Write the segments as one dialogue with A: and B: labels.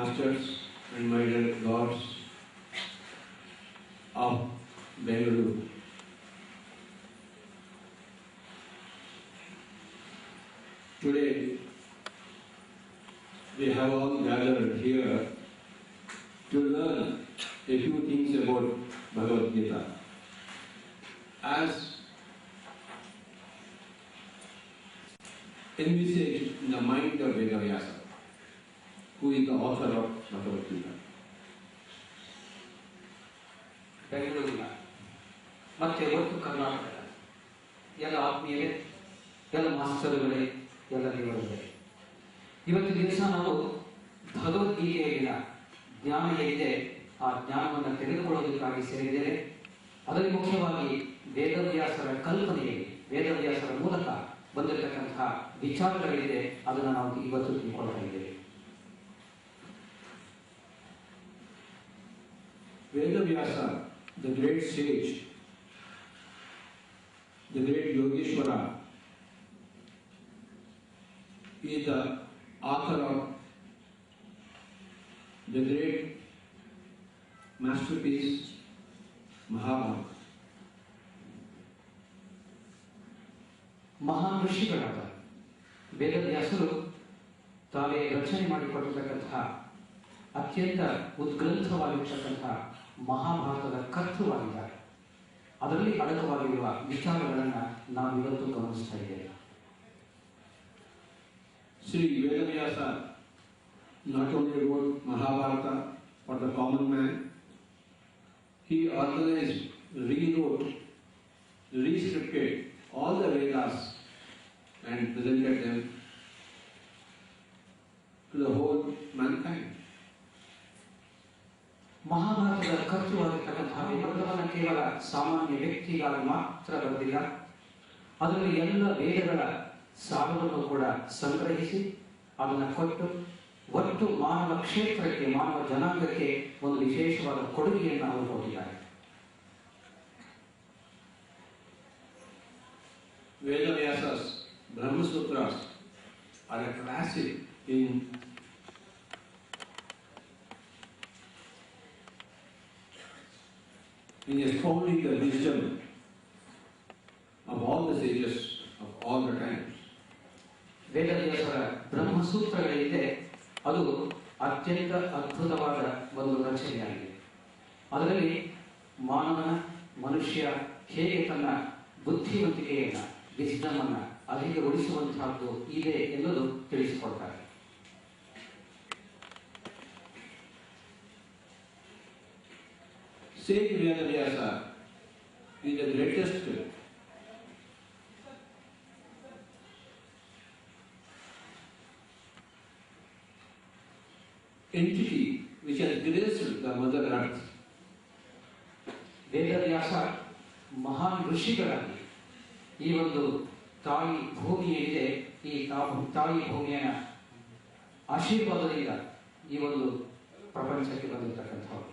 A: masters and my dear lords of Bengaluru. Today, we have all gathered here to learn a few things about Bhagavad Gita. As envisaged in the mind of Vedavyasa, who is the author of Bhagavad Gita.
B: ಬೆಂಗಳೂರಿನ ಮತ್ತೆ ಒಟ್ಟು ಕರ್ನಾಟಕದ ಎಲ್ಲ ಆತ್ಮೀಯರೇ, ಎಲ್ಲ ಮಾಸ್ತರುಗಳೇ, ಎಲ್ಲ ದೇವರುಗಳೇ, ಇವತ್ತು ದಿವಸ ನಾವು ಭಗವದ್ಗೀತೆಯಲ್ಲಿನ ಜ್ಞಾನ ಏನಿದೆ ಆ ಜ್ಞಾನವನ್ನು ತೆಗೆದುಕೊಳ್ಳೋದಕ್ಕಾಗಿ ಸೇರಿದ್ದೇವೆ. ಅದರಲ್ಲಿ ಮುಖ್ಯವಾಗಿ ವೇದವ್ಯಾಸರ ಕಲ್ಪನೆಯಲ್ಲಿ, ವೇದವ್ಯಾಸರ ಮೂಲಕ ಬಂದಿರತಕ್ಕಂತಹ ವಿಚಾರಗಳಿದೆ, ಅದನ್ನು ನಾವು ಇವತ್ತು ತಿಳ್ಕೊಳ್ತಾ ಇದ್ದೇವೆ.
A: Vedavyasa, the great sage, the great Yogeshwara, is the author of the great masterpiece Mahabharata.
B: ಮಹಾನ್ ಋಷಿಗಳಾದ ವೇದವ್ಯಾಸರು ತಾವೇ ರಚನೆ ಮಾಡಿಕೊಟ್ಟಿರತಕ್ಕಂತಹ ಅತ್ಯಂತ ಉತ್ಗ್ರಂಥವಾಗಿರ್ತಕ್ಕಂತಹ ಮಹಾಭಾರತದ ಕರ್ತೃವಾಗಿದ್ದಾರೆ. ಅದರಲ್ಲಿ ಅಡಕವಾಗಿರುವ ವಿಚಾರಗಳನ್ನು ನಾವು ಇವತ್ತು ಗಮನಿಸ್ತಾ ಇದ್ದೇವೆ.
A: Sri Vedavyasa not only wrote Mahabharata for the common man, he organized, rewrote, rescripted all the Vedas and presented them to the whole mankind.
B: ಮಹಾಭಾರತದ ಕರ್ತೃವಾಗಿರ್ತಕ್ಕಂತಹ ಗ್ರಂಥವನ್ನು ಕೇವಲ ಸಾಮಾನ್ಯ ವ್ಯಕ್ತಿಗಾಗಿ ಮಾತ್ರ ಬರೆದಿಲ್ಲ. ಅದರಲ್ಲಿ ಎಲ್ಲ ವೇದಗಳ ಸಾರವನ್ನು ಕೂಡ ಸಂಗ್ರಹಿಸಿ ಅದನ್ನು ಕೊಟ್ಟು ಒಟ್ಟು ಮಾನವ ಕ್ಷೇತ್ರಕ್ಕೆ, ಮಾನವ ಜನಾಂಗಕ್ಕೆ ಒಂದು ವಿಶೇಷವಾದ ಕೊಡುಗೆಯನ್ನು ಅವರು ಕೊಟ್ಟಿದ್ದಾರೆ.
A: Vedavyasas Brahma Sutras are a classic in expounding the wisdom of all the sages of all the times.
B: ವೇದವ್ಯಾಸರ ಬ್ರಹ್ಮಸೂತ್ರಗಳಿದೆ, ಅದು ಅತ್ಯಂತ ಅದ್ಭುತವಾದ ಒಂದು ರಚನೆಯಾಗಿದೆ. ಅದರಲ್ಲಿ ಮನುಷ್ಯ ಹೇಗೆ ತನ್ನ ಬುದ್ಧಿವಂತಿಕೆಯನ್ನು, ವಿಜ್ಞಾನ ಅಧಿಕಗೊಳಿಸುವಂತಹದ್ದು ಇದೆ ಎನ್ನುವುದು ತಿಳಿಸಿಕೊಡ್ತಾರೆ.
A: Sage Vedavyasa is the greatest entity which has graced the Mother Earth.
B: Vedavyasa ಮಹಾನ್ ಋಷಿಗಳಾಗಿ ಈ ಒಂದು ತಾಯಿ ಭೂಮಿ ಏನಿದೆ, ಈ ತಾಯಿ ಭೂಮಿಯ ಆಶೀರ್ವಾದದಿಂದ ಈ ಒಂದು ಪ್ರಪಂಚಕ್ಕೆ ಬಂದಿರತಕ್ಕಂಥವ್ರು.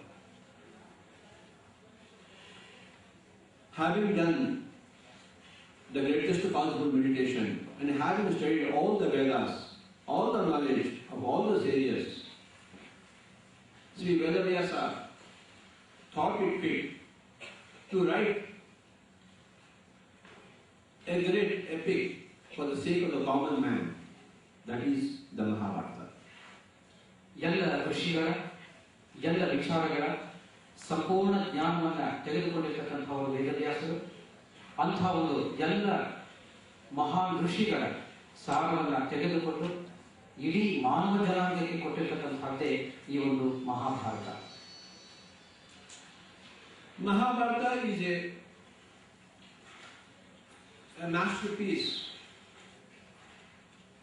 A: Having done the greatest possible meditation and having studied all the Vedas, all the knowledge of all the sages, Sri Vedavyasa thought it fit to write a great epic for the sake of the common man, that is the Mahabharata.
B: ಎಲ್ಲ ಋಷಿಗಳ, ಎಲ್ಲ ವಿಚಾರಗಳ ಸಂಪೂರ್ಣ ಜ್ಞಾನವನ್ನು ತೆಗೆದುಕೊಂಡಿರ್ತಕ್ಕಂಥವರು ವೇದವ್ಯಾಸರು. ಅಂಥ ಒಂದು ಎಲ್ಲ ಮಹಾನ್ ಋಷಿಗಳ ಸಾರವನ್ನು ತೆಗೆದುಕೊಂಡು ಇಡೀ ಮಾನವ ಜನಾಂಗಕ್ಕೆ ಕೊಟ್ಟಿರ್ತಕ್ಕಂಥದ್ದೇ ಈ ಒಂದು Mahabharata.
A: Mahabharata is a masterpiece,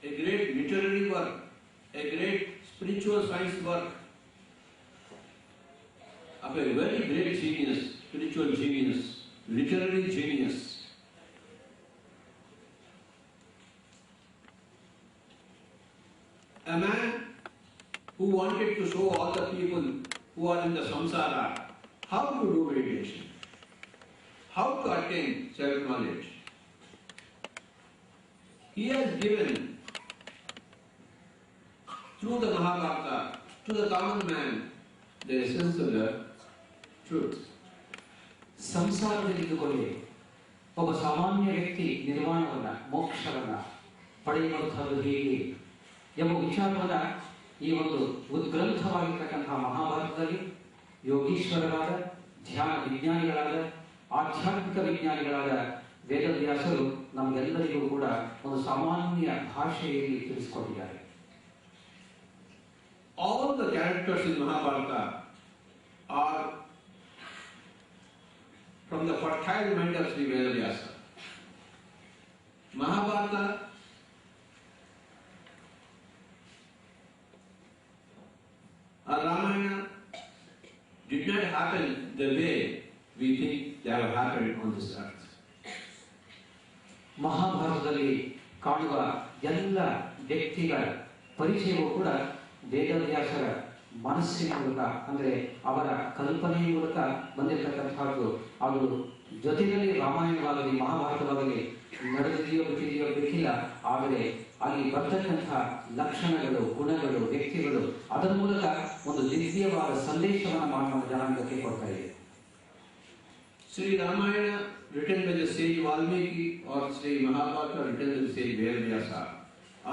A: a great literary work, a great spiritual science work of a very great genius, spiritual genius, literary genius. A man who wanted to show all the people who are in the samsara how to do meditation, how to attain self-knowledge. He has given through the Mahabharata to the common man the essence of the truth.
B: ಸಂಸಾರದಲ್ಲಿದ್ದುಕೊಳ್ಳಿ ಒಬ್ಬ ಸಾಮಾನ್ಯ ವ್ಯಕ್ತಿ ನಿರ್ವಾಣವನ್ನ ಮೋಕ್ಷವನ್ನ ಪಡೆಯುವಂಥದ್ದು ಹೇಗೆ ಎಂಬ ವಿಚಾರವನ್ನ ಈ ಒಂದು ಉದ್ಗ್ರಂಥವಾಗಿರ್ತಕ್ಕಂತಹ ಮಹಾಭಾರತದಲ್ಲಿ ಯೋಗೀಶ್ವರರಾದ ಧ್ಯಾನ ವಿಜ್ಞಾನಿಗಳಾದ ಆಧ್ಯಾತ್ಮಿಕ ವಿಜ್ಞಾನಿಗಳಾದ ವೇದವ್ಯಾಸರು ನಮಗೆಲ್ಲರಿಗೂ ಕೂಡ ಒಂದು ಸಾಮಾನ್ಯ ಭಾಷೆಯಲ್ಲಿ ತಿಳಿಸಿಕೊಟ್ಟಿದ್ದಾರೆ.
A: All the characters in Mahabharata are from the fertile mind of Sri Vedavyasa. Mahabharata or Ramayana did not happen the way we think they have happened on this earth.
B: ಮಹಾಭಾರತದಲ್ಲಿ ಕಾಣುವ ಎಲ್ಲ ವ್ಯಕ್ತಿಗಳ ಪರಿಚಯವೂ ಕೂಡ ವೇದವ್ಯಾಸರ ಮನಸ್ಸಿನ ಮೂಲಕ ಅಂದರೆ ಅವರ ಕಲ್ಪನೆಯ ಮೂಲಕ ಬಂದಿರತಕ್ಕಂಥದ್ದು. ಅದು ಜೊತೆಯಲ್ಲಿ ರಾಮಾಯಣವಾಗಲಿ ಮಹಾಭಾರತವಾಗಲಿ ನಡೆದಿದೆಯೋ ಬಿಟ್ಟಿದೆಯೋ ಬೇಕಿಲ್ಲ, ಆದರೆ ಅಲ್ಲಿ ಬರ್ತಕ್ಕಂಥ ಲಕ್ಷಣಗಳು ಗುಣಗಳು ವ್ಯಕ್ತಿಗಳು ಅದರ ಮೂಲಕ ಒಂದು ದಿವ್ಯವಾದ ಸಂದೇಶವನ್ನು ಮಾನವ ಜನಾಂಗಕ್ಕೆ ಕೊಡ್ತಾ ಇದೆ.
A: Sri Ramayana written by the sage Valmiki or Sri Mahabharata written by the sage Vedavyasa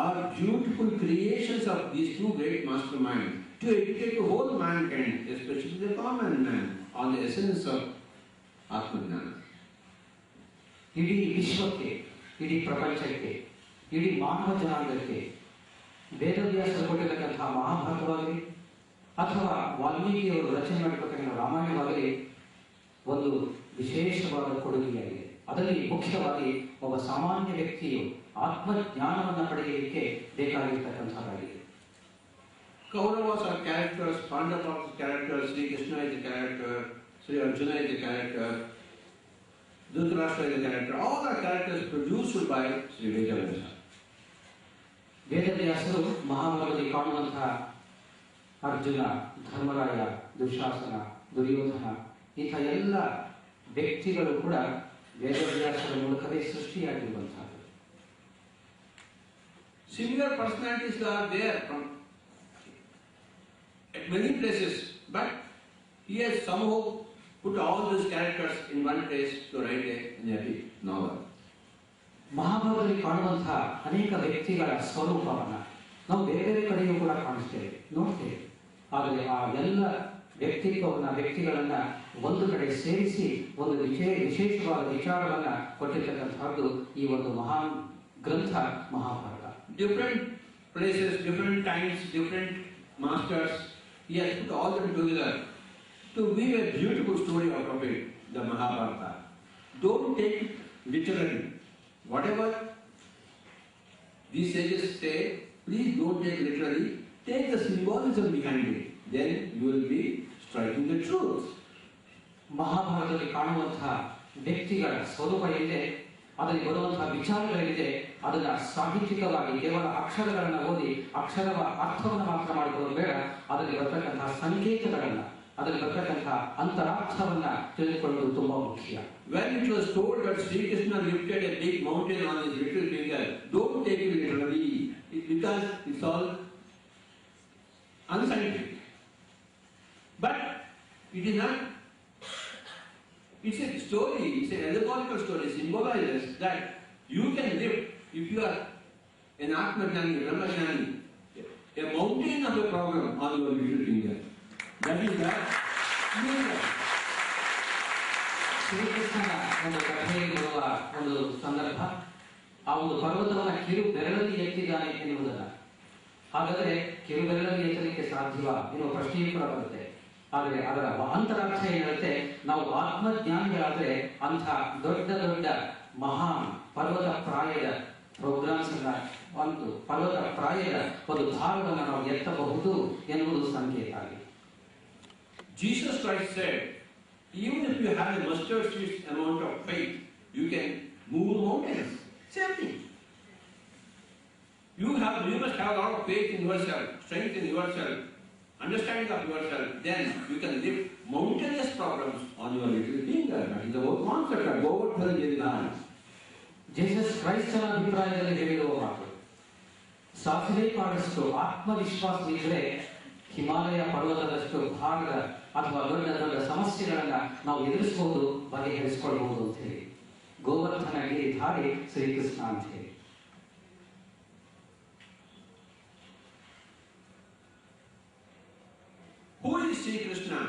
A: are beautiful creations of these two great masterminds to educate the whole mankind, especially the common man, on the essence of Atmajnana.
B: ಇಡೀ ವಿಶ್ವಕ್ಕೆ, ಇಡೀ ಪ್ರಪಂಚಕ್ಕೆ, ಇಡೀ ಮಾನವ ಜನಾಂಗಕ್ಕೆ ವೇದವ್ಯಾಸರು ಕೊಟ್ಟಿರತಕ್ಕಂತಹ ಮಹಾಭಾರತವಾಗಲಿ ಅಥವಾ ವಾಲ್ಮೀಕಿಯವರು ರಚನೆ ಮಾಡಿರ್ತಕ್ಕಂಥ ರಾಮಾಯಣವಾಗಲಿ ಒಂದು ವಿಶೇಷವಾದ ಕೊಡುಗೆಯಾಗಿದೆ. ಅದರಲ್ಲಿ ಮುಖ್ಯವಾಗಿ ಒಬ್ಬ ಸಾಮಾನ್ಯ ವ್ಯಕ್ತಿಯು ಆತ್ಮಜ್ಞಾನವನ್ನು ಪಡೆಯಲಿಕ್ಕೆ ಬೇಕಾಗಿರ್ತಕ್ಕಂಥದ್ದಾಗಿದೆ.
A: Kauravas are characters, Pandavas are characters, Sri Krishna is a character, Sri Arjuna is a character, Dhritarashtra is a character. All are characters produced by Sri Vedavyasa.
B: ವೇದವ್ಯಾಸರು ಮಹಾಭಾರತದಲ್ಲಿ ಕಾಣುವಂತಹ ಅರ್ಜುನ, ಧರ್ಮರಾಯ, ದುಶಾಸನ, ದುರ್ಯೋಧನ ಇಂಥ ಎಲ್ಲ ವ್ಯಕ್ತಿಗಳು ಕೂಡ ವೇದವ್ಯಾಸರ ಮೂಲಕವೇ ಸೃಷ್ಟಿಯಾಗಿರುವಂತಹದ್ದು.
A: Similar personalities are there from at many places, but he has somehow put all these characters in one place to write an epic novel.
B: ಮಹಾಭಾರತದಲ್ಲಿ ಕಾಣುವಂತಹ ಅನೇಕ ವ್ಯಕ್ತಿಗಳ ಸ್ವರೂಪವನ್ನು ನಾವು ಬೇರೆ ಬೇರೆ ಕಡೆಯೂ ಕೂಡ ಕಾಣಿಸ್ತೇವೆ, ನೋಡ್ತೇವೆ. ಆದರೆ ಆ ಎಲ್ಲ ವ್ಯಕ್ತಿಗಳನ್ನ ಒಂದು ಕಡೆ ಸೇರಿಸಿ ಒಂದು ವಿಶೇಷವಾದ ವಿಚಾರವನ್ನ ಕೊಟ್ಟಿರ್ತಕ್ಕಂಥದ್ದು ಈ ಒಂದು ಮಹಾನ್ ಗ್ರಂಥ Mahabharata.
A: Different places, different times, different masters, he has put all them together to weave a beautiful story out of it, the Mahabharata. Don't take it literally. Whatever these sages say, please don't take it literally. Take the symbolism behind it. Then you will be striking the truth.
B: ಮಹಾಭಾರತದಲ್ಲಿ ಕಾಣುವಂತಹ ವ್ಯಕ್ತಿಗಳ ಸ್ವರೂಪ ಏನಿದೆ, ಅದರಲ್ಲಿ ಬರುವಂತಹ ವಿಚಾರಗಳಿದೆ, ಅದನ್ನ ಸಾಹಿತ್ಯಿಕವಾಗಿ ಕೇವಲ ಅಕ್ಷರಗಳನ್ನ ಓದಿ ಅಕ್ಷರದ ಅರ್ಥವನ್ನು ಮಾತ್ರ ಮಾಡಿಕೊಳ್ಳೋದು ಬೇಡ. ಅದರಲ್ಲಿ ಬರ್ತಕ್ಕಂತಹ ಸಂಕೇತಗಳನ್ನ, ಅದರಲ್ಲಿ ಬರ್ತಕ್ಕಂತಹ ಅಂತರಾರ್ಥವನ್ನ ತಿಳಿದುಕೊಳ್ಳುವುದು ತುಂಬಾ ಮುಖ್ಯ.
A: When it was told that Sri Krishna lifted a big mountain on his little finger, don't take it literally, because it's all unscientific. But it is not. It's a story, it's an allegorical story, symbolizes that you can lift, if you are an Atmajnani, Brahmajnani, a mountain of a problem on your little finger. That is that.
B: ಶ್ರೀಕೃಷ್ಣನ ಒಂದು ಕಥೆಯಲ್ಲಿ ಬರುವ ಒಂದು ಸಂದರ್ಭ, ಆ ಒಂದು ಪರ್ವತವನ್ನ ಕಿರು ಬೆರಳಲ್ಲಿ ಎತ್ತಿದ್ದಾನೆ ಎನ್ನುವುದನ್ನ. ಹಾಗಾದರೆ ಕಿರು ಬೆರಳಲ್ಲಿ ಎತ್ತಲಿಕ್ಕೆ ಸಾಧ್ಯವಾ ಎನ್ನುವ ಪ್ರಶ್ನೆಯೂ ಕೂಡ ಬರುತ್ತೆ. ಆದರೆ ಅದರ ಅಂತರಾರ್ಥ ಏನಿರುತ್ತೆ, ನಾವು ಆತ್ಮಜ್ಞಾನಿಗಳಾದ್ರೆ ಅಂಥ ದೊಡ್ಡ ದೊಡ್ಡ ಮಹಾನ್ ಪರ್ವತ ಪ್ರಾಯದ ಪ್ರೋಗ್ರಾಮ್ಸ್ ಒಂದು ಪರ್ವತ ಪ್ರಾಯದ ಒಂದು ಭಾರವನ್ನು ನಾವು ಎತ್ತಬಹುದು ಎನ್ನುವುದು ಸಂಕೇತ ಆಗಿದೆ.
A: Jesus Christ said, even if you have a mustard seed amount of faith, you can move mountains. Same thing. You must have a lot of faith in yourself, strength in yourself, understanding of yourself. Then you can lift mountainous problems on your little finger. That is the whole concept of Govardhan Giridhara.
B: Jesus ಕ್ರೈಸ್ತನ ಅಭಿಪ್ರಾಯದಲ್ಲಿ ಹೇಳಿರುವ ಮಾತು, ಸಾಸಿವೆ ಕಾಳಷ್ಟು ಆತ್ಮವಿಶ್ವಾಸವಿದ್ದರೆ ಹಿಮಾಲಯ ಪರ್ವತದಷ್ಟು ಭಾಗದ ಅಥವಾ ದೊಡ್ಡ ದೊಡ್ಡ ಸಮಸ್ಯೆಗಳನ್ನ ನಾವು ಎದುರಿಸಬಹುದು, ಬಗೆಹರಿಸಿಕೊಳ್ಳಬಹುದು ಅಂತ ಹೇಳಿ ಗೋವರ್ಧನ ಗಿರಿಧಾರಿ ಶ್ರೀಕೃಷ್ಣ ಅಂತ ಹೇಳಿ.
A: Who is Sri Krishna?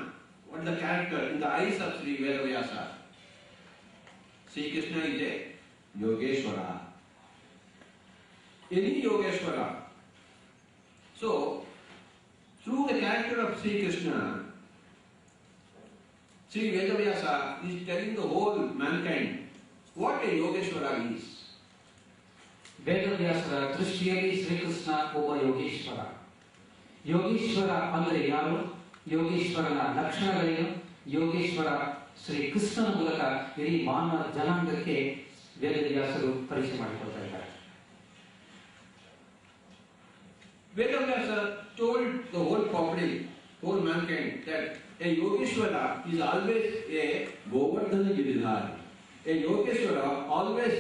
A: What is the character in the eyes of Sri Vedavyasa? Sri Krishna is a Yogeshwara. Any Yogeshwara. So, through the character of Sri Krishna, Sri Vedavyasa is telling the whole mankind what a Yogeshwara is.
B: ವೇದವ್ಯಾಸರ ದೃಷ್ಟಿಯಲ್ಲಿ ಶ್ರೀಕೃಷ್ಣ ಒಬ್ಬ ಯೋಗೀಶ್ವರ. ಯೋಗೀಶ್ವರ ಅಂದರೆ ಯಾರು, ಯೋಗೀಶ್ವರನ ಲಕ್ಷಣಗಳೇನು, ಯೋಗೀಶ್ವರ ಶ್ರೀಕೃಷ್ಣನ ಮೂಲಕ ಇಡೀ ಮಾನವ ಜನಾಂಗಕ್ಕೆ ವೇದವ್ಯಾಸರು ಪರಿಚಯ ಮಾಡಿಕೊಳ್ತಾ ಇದ್ದಾರೆ.
A: Vedavyasa told the whole populace, whole mankind, that a Yogeshwara is always a Govardhana Giridhari. A Yogeshwara always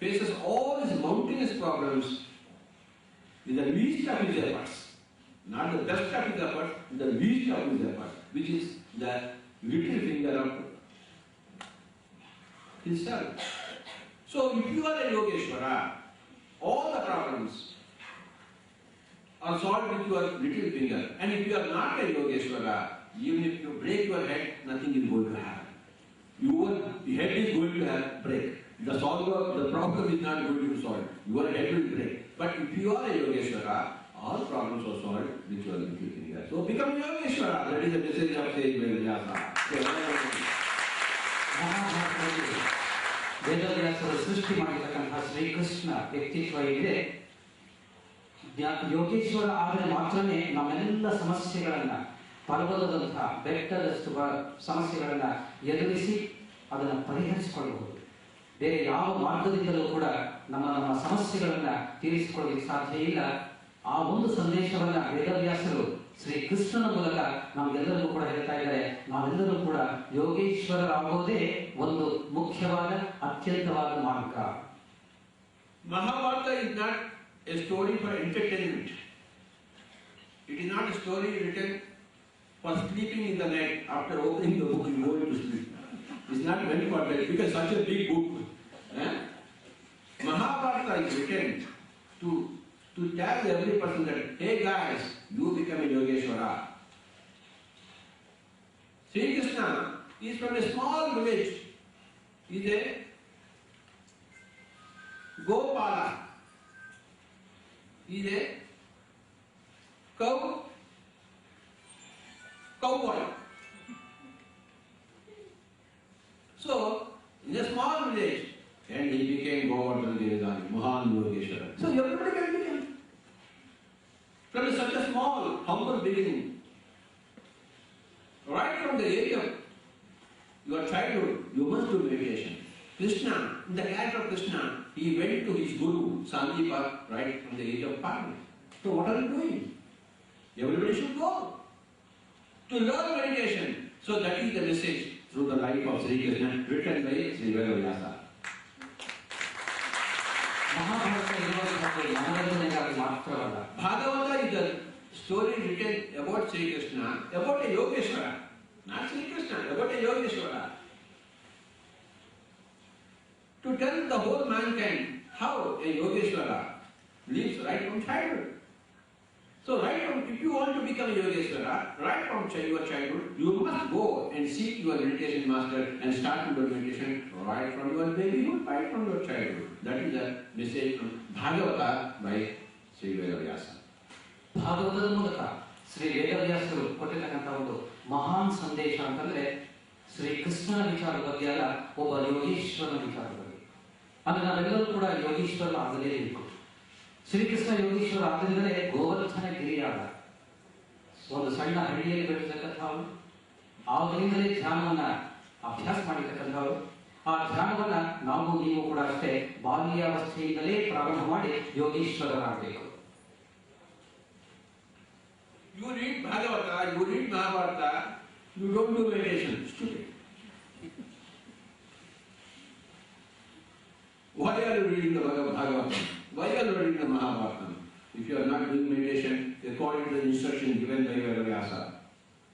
A: faces all his mountainous problems with the least of his efforts. Not the best of his efforts, the least of his efforts, which is the little finger of himself. So if you are a Yogeshwara, all the problems are solved with your little finger. And if you are not a Yogeshwara, even if you break your head, nothing is going to happen. Your head is going to break. The problem is not going to be solved. Your head will break. But if you are a Yogeshwara, all problems are solved with your little finger. So become Yogeshwara. That is the message of saying Vedavyasa.
B: ವೇದವ್ಯಾಸರು ಸೃಷ್ಟಿ ಮಾಡಿರ್ತಕ್ಕಂತಹ ಶ್ರೀಕೃಷ್ಣ ವ್ಯಕ್ತಿತ್ವ ಇದೆ. ಯೋಗೇಶ್ವರ ಆದರೆ ಮಾತ್ರನೇ ನಮ್ಮೆಲ್ಲ ಸಮಸ್ಯೆಗಳನ್ನ, ಪರ್ವತದಂತಹ ಬೆಟ್ಟದಷ್ಟು ಸಮಸ್ಯೆಗಳನ್ನ ಎದುರಿಸಿ ಅದನ್ನು ಪರಿಹರಿಸಿಕೊಳ್ಳಬಹುದು. ಬೇರೆ ಯಾವ ಮಾರ್ಗದಿಂದಲೂ ಕೂಡ ನಮ್ಮ ಸಮಸ್ಯೆಗಳನ್ನ ತೀರಿಸಿಕೊಳ್ಳಲಿಕ್ಕೆ ಸಾಧ್ಯ ಇಲ್ಲ. ಆ ಒಂದು ಸಂದೇಶವನ್ನ ವೇದವ್ಯಾಸರು ಶ್ರೀಕೃಷ್ಣನ ಮೂಲಕ ನಮಗೆಲ್ಲರಿಗೂ ಕೂಡ ಹೇಳ್ತಾ ಇದ್ದಾರೆ. ನಾವೆಲ್ಲರೂ ಕೂಡ ಯೋಗೇಶ್ವರರಾಗೋದೇ ಒಂದು ಮುಖ್ಯವಾದ ಅತ್ಯಂತವಾದ ಮಾರ್ಗ.
A: Mahabharata is not a story for entertainment. It is not a story written for sleeping in the night. After opening the book, you go into sleep. It's not meant for that, because such a big book. Mahabharata is written to tell every person that, hey guys, you become a Yogeshwara. Sri Krishna is from a small village. He is a Gopala. He is a cowboy. So, in a small village, and he became Govardhana Giridhari, Mahan Yogeshwara. So everybody can become. From such a small, humble beginning, right from the age of your childhood, you must do meditation. Krishna, in the character of Krishna, he went to his guru, Sandipa, right from the age of 5. So what are you doing? Everybody should go to learn meditation. So that is the message through the life of Sri Krishna, written by Sri Vedavyasa. Bhagavata is a story written about Sri Krishna, about a Yogeshwara. Not Sri Krishna, about a Yogeshwara. To tell the whole mankind how a Yogeshwara lives right from childhood. So if you want to become a Yogeshwara, right from your childhood, you must go and seek your meditation master and start your meditation right from your babyhood, right from your childhood. That is the message from Bhagavata by Sri Vedavyasa.
B: ಭಾಗವತದ ಮೂಲಕ ಶ್ರೀ ವೇದವ್ಯಾಸರು ಕೊಟ್ಟಿರ್ತಕ್ಕಂಥ ಒಂದು ಮಹಾನ್ ಸಂದೇಶ ಅಂತಂದ್ರೆ ಶ್ರೀಕೃಷ್ಣನ ವಿಚಾರದ ಬಗ್ಗೆ ಅಲ್ಲ, ಒಬ್ಬ ಯೋಗೀಶ್ವರನ ವಿಚಾರದ ಬಗ್ಗೆ. ಅಂದ್ರೆ ನಾವೆಲ್ಲರೂ ಕೂಡ ಯೋಗೀಶ್ವರ ಆಗಲೇಬೇಕು. ಶ್ರೀಕೃಷ್ಣ ಯೋಗೀಶ್ವರ ಆದ್ರಿಂದಲೇ ಗೋವರ್ಧನ ಗಿರಿಯಾದ ಒಂದು ಸಣ್ಣ ಹಳ್ಳಿಯಲ್ಲಿ ಬೆಳೆಸತಕ್ಕಂಥವ್ರು, ಆದ್ದರಿಂದಲೇ ಧ್ಯಾನವನ್ನ ಅಭ್ಯಾಸ ಮಾಡಿರ್ತಕ್ಕಂಥವ್ರು. ಆ ಧ್ಯಾನವನ್ನ ನಾವು ನೀವು ಕೂಡ ಅಷ್ಟೇ ಬಾಲ್ಯಾವಸ್ಥೆಯಿಂದಲೇ ಪ್ರಾರಂಭ ಮಾಡಿ ಯೋಗೀಶ್ವರರಾಗಬೇಕು.
A: You read Bhagavata, you read Mahabharata, you don't do meditation. Stupid. Why are you reading the Bhagavatam? Why are you reading the Mahabharata? if you are not doing meditation according to the instruction given by Vedavyasa,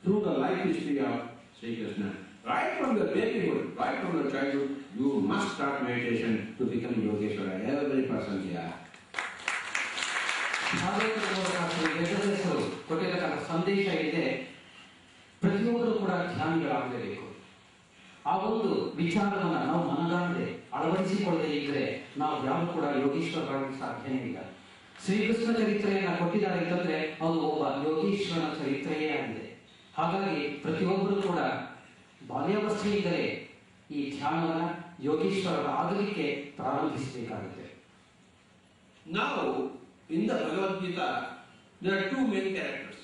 A: through the life history of Sri Krishna, right from the babyhood, right from the childhood, you must start meditation to become Yogeshwara. Every person here.
B: ಕೊಟ್ಟಿರತಕ್ಕಂಥ ಸಂದೇಶ ಇದೆ, ಪ್ರತಿಯೊಬ್ಬರು ಕೂಡ ಧ್ಯಾನಿಗಳಾಗಲೇಬೇಕು. ಆ ಒಂದು ವಿಚಾರವನ್ನು ನಾವು ಮನಗಾಣದೆ ಅಳವಡಿಸಿಕೊಳ್ಳದೆ ಇದ್ರೆ ನಾವು ಯಾರು ಕೂಡ ಯೋಗೀಶ್ವರರಾಗಲು ಸಾಧ್ಯನೇ ಇಲ್ಲ. ಶ್ರೀಕೃಷ್ಣ ಚರಿತ್ರೆಯನ್ನ ಕೊಟ್ಟಿದ್ದಾರೆ ಅಂತಂದ್ರೆ ಅದು ಒಬ್ಬ ಯೋಗೀಶ್ವರನ ಚರಿತ್ರೆಯೇ ಆಗಿದೆ. ಹಾಗಾಗಿ ಪ್ರತಿಯೊಬ್ಬರು ಕೂಡ ಬಾಲ್ಯಾವಸ್ಥೆಯಿಂದಲೇ ಈ ಧ್ಯಾನವನ್ನ ಯೋಗೀಶ್ವರರಾಗಲಿಕ್ಕೆ ಪ್ರಾರಂಭಿಸಬೇಕಾಗುತ್ತೆ.
A: Now, in the Bhagavad Gita, there are two main characters.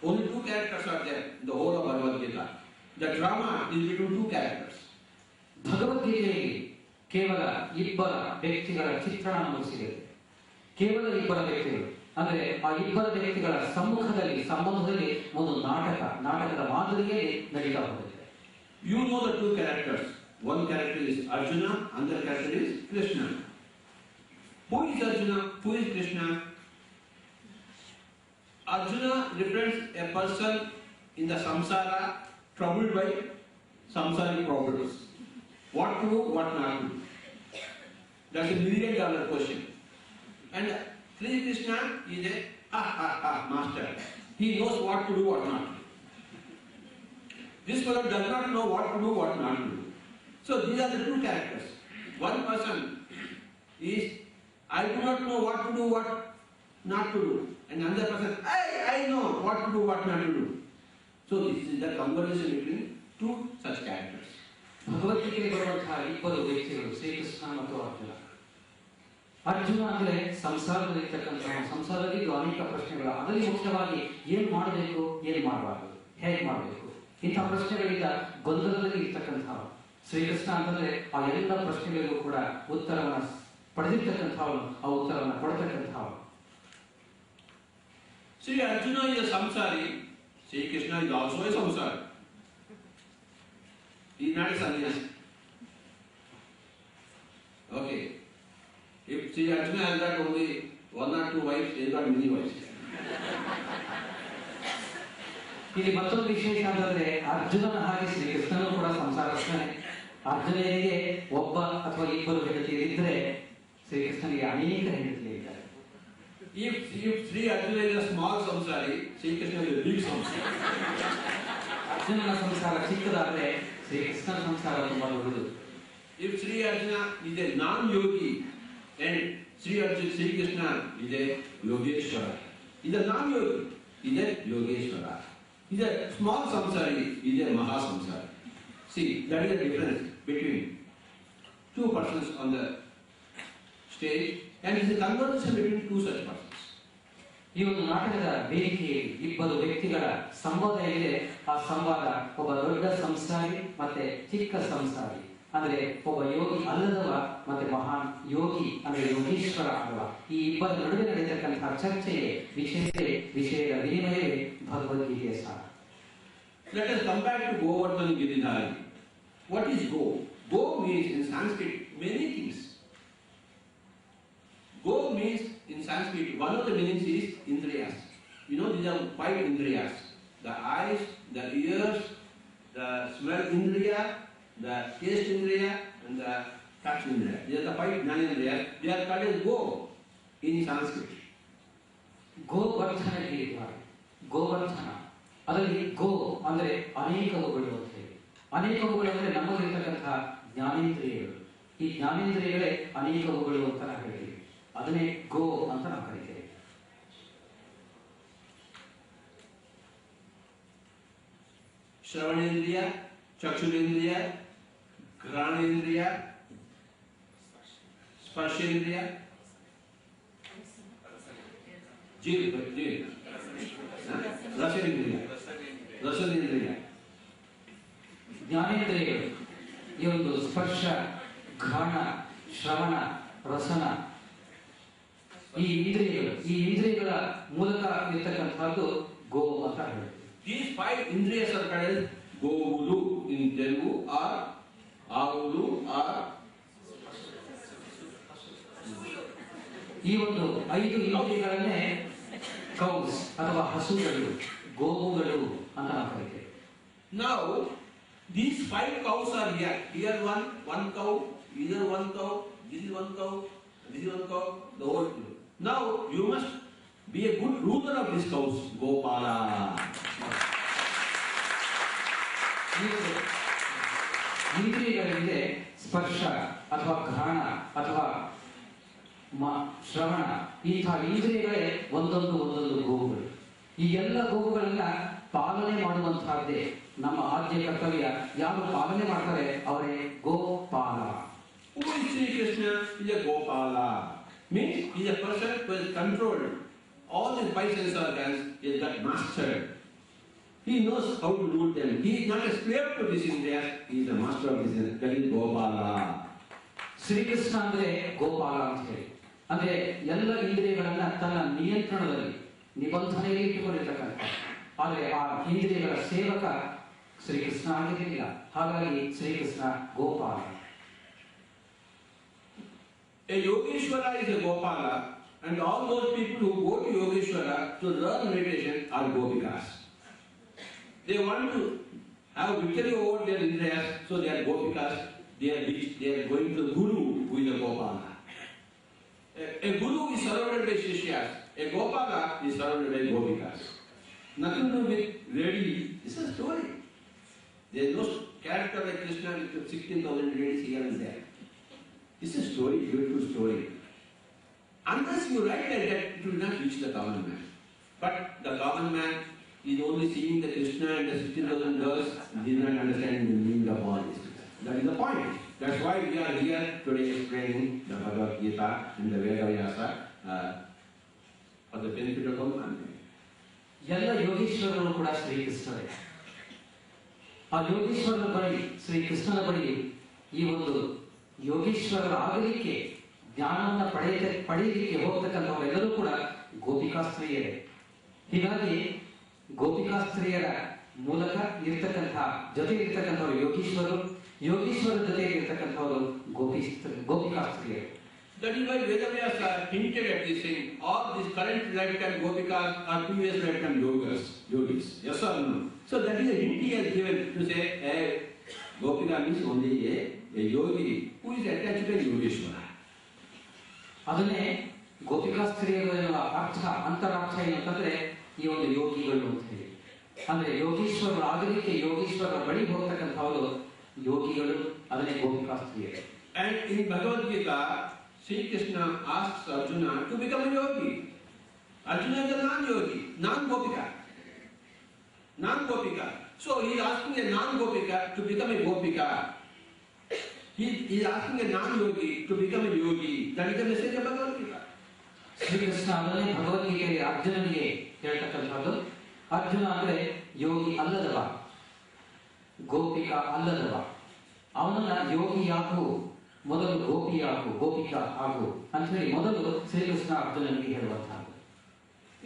A: Only two characters are there in the whole of Bhagavad Gita. The drama is between two characters.
B: ಭಗವದ್ಗೀತೆಯಲ್ಲಿ ಕೇವಲ ಇಬ್ಬರ ವ್ಯಕ್ತಿಗಳ ಚಿತ್ರಣ ನಮಗೆ ಸಿಗುತ್ತೆ. ಕೇವಲ ಇಬ್ಬರ ವ್ಯಕ್ತಿಗಳು ಅಂದ್ರೆ ಆ ಇಬ್ಬರ ವ್ಯಕ್ತಿಗಳ ಸಮ್ಮುಖದಲ್ಲಿ ಸಂಬಂಧದಲ್ಲಿ ಒಂದು ನಾಟಕದ ಮಾದರಿಯಲ್ಲಿ ನಡೀತಾ ಹೋಗುತ್ತೆ.
A: You know the two characters. One character is Arjuna, another character is Krishna. Who is Arjuna? Who is Krishna? Arjuna represents a person in the samsara troubled by samsaric problems. What to do, what not to do. That's a $1 million question. And Sri Krishna is a master. He knows what to do, what not to do. This fellow does not know what to do, what not to do. So these are the two characters. One person is, I do not know what to do, what not to do. And another person, I know what to do, what not to do. So this is the conversation between two such characters.
B: ಭಗವದ್ಗೀತೆಗೆ ಬರುವಂತಹ ಇಬ್ಬರು ವ್ಯಕ್ತಿಗಳು ಶ್ರೀಕೃಷ್ಣ ಮತ್ತು ಅರ್ಜುನ. ಅರ್ಜುನ ಅಂದ್ರೆ ಸಂಸಾರದಲ್ಲಿ ಅನೇಕ ಪ್ರಶ್ನೆಗಳು, ಅದರಲ್ಲಿ ಮುಖ್ಯವಾಗಿ ಏನ್ ಮಾಡಬೇಕು, ಏನ್ ಮಾಡಬಾರದು, ಹೇಗೆ ಮಾಡಬೇಕು, ಇಂತಹ ಪ್ರಶ್ನೆಗಳಿಂದ ಗೊಂದಲದಲ್ಲಿ ಇರ್ತಕ್ಕಂತಹ ಶ್ರೀಕೃಷ್ಣ ಅಂತಂದ್ರೆ ಆ ಎಲ್ಲ ಪ್ರಶ್ನೆಗಳಿಗೂ ಕೂಡ ಉತ್ತರವನ್ನು ಪಡೆದಿರ್ತಕ್ಕಂಥವನು, ಆ ಉತ್ತರವನ್ನು ಕೊಡತಕ್ಕಂಥವನು.
A: Sri Arjuna is a samsari. Sri Krishna is also a samsari. He is not a sannyasi. Okay. If Sri Arjuna has got only one or two wives, he has got many wives.
B: ಇಲ್ಲಿ ಮತ್ತೊಂದು ವಿಶೇಷ ಅಂತಂದ್ರೆ ಅರ್ಜುನನ ಹಾಗೆ ಶ್ರೀಕೃಷ್ಣನು ಕೂಡ ಸಂಸಾರಸ್ಥನೇ. ಅರ್ಜುನನಿಗೆ ಒಬ್ಬ ಅಥವಾ ಇಬ್ಬರು ಹೆಂಡತಿಯರಿದ್ದರೆ ಶ್ರೀಕೃಷ್ಣನಿಗೆ ಅನೇಕ ಹೆಂಡತಿಯರಿದ್ದಾರೆ.
A: If Sri Arjuna is a small samsari, Sri Krishna is a big samsari.
B: ಅರ್ಜುನನ ಸಂಸಾರ ಚಿಕ್ಕದಾದ್ರೆ ಶ್ರೀಕೃಷ್ಣನ ಸಂಸಾರ ತುಂಬಾ ದೊಡ್ಡದು.
A: If Sri Arjuna is a non-yogi and Sri Krishna is a Yogeshwara, he is a non-yogi, he is a Yogeshwara. He is a small samsari, he is a Mahasamsari. See, that is the difference between two persons on the stage, and it is a conversation between two such persons.
B: ಈ ಒಂದು ನಾಟಕದ ವೇದಿಕೆಯಲ್ಲಿ ಇಬ್ಬರು ವ್ಯಕ್ತಿಗಳ ಸಂವಾದ ಇದೆ. ಆ ಸಂವಾದ ಒಬ್ಬ ದೊಡ್ಡ ಸಂಸಾರಿ ಮತ್ತೆ ಚಿಕ್ಕ ಸಂಸಾರಿ, ಅಂದ್ರೆ ಒಬ್ಬ ಯೋಗಿ ಅಲ್ಲದವ ಮತ್ತೆ ಮಹಾನ್ ಯೋಗಿ ಅಂದ್ರೆ ಯೋಗೀಶ್ವರ ಅಲ್ಲವ. ಈ ಇಬ್ಬರ ನಡುವೆ ನಡೆಯತಕ್ಕಂತಹ ಚರ್ಚೆಯೇ ವಿಷಯದ ವಿನಿಮಯವೇ ಭಗವದ್ಗೀತೆಯ ಸಾರ.
A: Let us come back to Govardhan Giridhari. What is Go? Go means in Sanskrit many things. Go means in Sanskrit, one of the meanings is Indriyas. You know, these are 5 Indriyas. The eyes, the ears, the smell Indriya, the taste Indriya, and the touch Indriya. These are the 5 Jnanendriyas. They are called as Go in Sanskrit.
B: Govardhana ಹೇಳಿದ್ದಾರೆ. ಗೋವರ್ಧನ ಅದರಲ್ಲಿ ಗೋ ಅಂದ್ರೆ ಅನೇಕವುಗಳು ಅಂತ ಹೇಳಿ. ಅನೇಕವುಗಳು ಅಂದ್ರೆ ನಮ್ಮಲ್ಲಿರ್ತಕ್ಕಂತಹ ಜ್ಞಾನೇಂದ್ರಿಯಗಳು. ಈ ಜ್ಞಾನೇಂದ್ರಿಯಗಳೇ ಅನೇಕವುಗಳು ಅಂತ ನಾವು ಹೇಳ್ತೀವಿ. ಅದನ್ನೇ ಗೋ ಅಂತ ನಾವು ಕರಿತೇವೆ.
A: ಶ್ರವಣೇಂದ್ರಿಯ, ಚಕ್ಷುರೇಂದ್ರಿಯ, ಘ್ರಾಣೇಂದ್ರಿಯ, ಸ್ಪರ್ಶೇಂದ್ರಿಯ, ರಸನೇಂದ್ರಿಯ.
B: ಜ್ಞಾನೇಂದ್ರಿಯಗಳು ಈ ಒಂದು ಸ್ಪರ್ಶ, ಘ್ರಾಣ, ಶ್ರವಣ, ರಸನ, ಈ ಇಂದ್ರಿಯಗಳ ಮೂಲಕ ಇರ್ತಕ್ಕಂಥದ್ದು ಗೋ ಅಂತ ಹೇಳ್ತೀವಿ.
A: These 5 indriyas are called ಗೋವುಲು in Telugu or ಆವುಲು or
B: ಈ ಒಂದು 5 ಇಂದ್ರಿಯಗಳನ್ನೇ ಕೌಸ್ ಅಥವಾ ಹಸುಗಳು, ಗೋವುಗಳು ಅಂತ ನಾವು ಕರಿತೇವೆ.
A: Now, these 5 cows are here. Here one cow, either one cow, this is one cow, this is one cow, the whole thing. Now, you must be a good ruler of these cows, Gopala.
B: ಇಂದ್ರಿಯಗಳಿಂದ ಸ್ಪರ್ಶ ಅಥವಾ ಘ್ರಾಣ ಅಥವಾ ಶ್ರವಣ, ಇಂತಹ ಇಂದ್ರಿಯಗಳೇ ಒಂದೊಂದು ಗೋವುಗಳು. ಈ ಎಲ್ಲ ಗೋವುಗಳನ್ನ ಪಾಲನೆ ಮಾಡುವಂತಹದ್ದೇ ನಮ್ಮ ಆದ್ಯ ಕರ್ತವ್ಯ. ಯಾರು ಪಾಲನೆ ಮಾಡ್ತಾರೆ ಅವರೇ Gopala.
A: Who is Sri Krishna? Is a Gopala. Means he is a person who has controlled all his 5 sense organs, is that master. He knows how to rule them. He is not a slave to this India, he is a master of this India. That is Gopala.
B: Shrikrishna ಅಂದ್ರೆ ಗೋಪಾಲ ಅಂತ ಹೇಳಿ, ಅಂದ್ರೆ ಎಲ್ಲ ಇಂದ್ರಿಯಗಳನ್ನ ತನ್ನ ನಿಯಂತ್ರಣದಲ್ಲಿ ನಿಬಂಧನೆಯಲ್ಲಿ ಇಟ್ಟುಕೊಂಡಿರ್ತಕ್ಕಂಥ, ಆದರೆ ಆ ಇಂದ್ರಿಯಗಳ ಸೇವಕ ಶ್ರೀಕೃಷ್ಣ ಆಗಿರಲಿಲ್ಲ. ಹಾಗಾಗಿ Shrikrishna Gopala.
A: A Yogeshwara is a Gopala, and all those people who go to Yogeshwara to learn meditation are Gopikas. They want to have victory over their Indriyas, so they are Gopikas. They are going to the Guru, who is a Gopala. A Guru is surrounded by Shishyas. A Gopala is surrounded by Gopikas. Nothing to do with ready. It's a story. There is no character like Krishna with 16,000 ladies here and there. It's a story, beautiful story. Unless you write like that, it will not reach the common man. But the common man is only seeing the Krishna and the 16,000 girls, and is not understanding the meaning of all this. That is the point. That's why we are here today explaining the Bhagavad Gita and the Veda Vyasa for the benefit of all mankind.
B: ಎಲ್ಲ ಯೋಗೀಶ್ವರರು ಕೂಡ ಶ್ರೀಕೃಷ್ಣರೇ. ಆ ಯೋಗೀಶ್ವರರ ಬಳಿ, ಶ್ರೀಕೃಷ್ಣನ ಬಳಿ ಈ ಒಂದು ಯೋಗೀಶ್ವರರಾಗಲಿಕ್ಕೆ, ಜ್ಞಾನವನ್ನು ಪಡೆಯಲಿಕ್ಕೆ ಹೋಗ್ತಕ್ಕಂಥವರೆಲ್ಲರೂ ಕೂಡ ಗೋಪಿಕಾಸ್ತ್ರೀಯರೇ. ಹೀಗಾಗಿ ಗೋಪಿಕಾಸ್ತ್ರೀಯರ ಮೂಲಕ ಜೊತೆ ಇರ್ತಕ್ಕಂಥವ್ರು ಯೋಗೀಶ್ವರರು, ಯೋಗೀಶ್ವರ ಜೊತೆ ಇರ್ತಕ್ಕಂಥವರು ಗೋಪಿಕಾಸ್ತ್ರೀಯರು.
A: That is why Vedavyasa hinted at this thing. All these current lifetime Gopikas are previous lifetime yogis. Yes or no? So that is a hint he has given to say, hey, Gopika means only a yogi who is attached to a Yogeshwara.
B: ಅದನ್ನೇ ಗೋಪಿಕಾಸ್ತ್ರೀಯರು ಎನ್ನುವ ಅರ್ಥ, ಅಂತರಾರ್ಥ ಏನಂತಂದ್ರೆ ಈ ಒಂದು ಯೋಗಿಗಳು ಅಂತ ಹೇಳಿ. ಅಂದ್ರೆ ಯೋಗೀಶ್ವರರು ಆಗಲಿಕ್ಕೆ ಯೋಗೀಶ್ವರರ ಬಳಿ ಹೋಗ್ತಕ್ಕಂಥವರು ಯೋಗಿಗಳು, ಅದನ್ನೇ ಗೋಪಿಕಾಸ್ತ್ರೀಯರು.
A: And in Bhagavad Gita, Sri Krishna asks Arjuna to become a yogi. Arjuna is a non-yogi, non-gopika. Non-gopika. So he is asking a non-gopika to become a gopika. He is asking a non-yogi to become a yogi. That is the message of Bhagavad Gita.
B: Shrikrishna ಅದನ್ನೇ ಭಗವದ್ಗೀತೆಯಲ್ಲಿ ಅರ್ಜುನನಿಗೆ ಹೇಳ್ತಕ್ಕಂಥದ್ದು. ಅರ್ಜುನ ಅಂದ್ರೆ ಯೋಗಿ ಅಲ್ಲದವ, ಗೋಪಿಕಾ ಅಲ್ಲದವ. ಅವನನ್ನ ಯೋಗಿಯಾಗು, ಮೊದಲು ಗೋಪಿಕಾ ಆಗು ಅಂತ ಹೇಳಿ ಮೊದಲು ಶ್ರೀಕೃಷ್ಣ ಅರ್ಜುನನಿಗೆ ಹೇಳುವಂತಹ.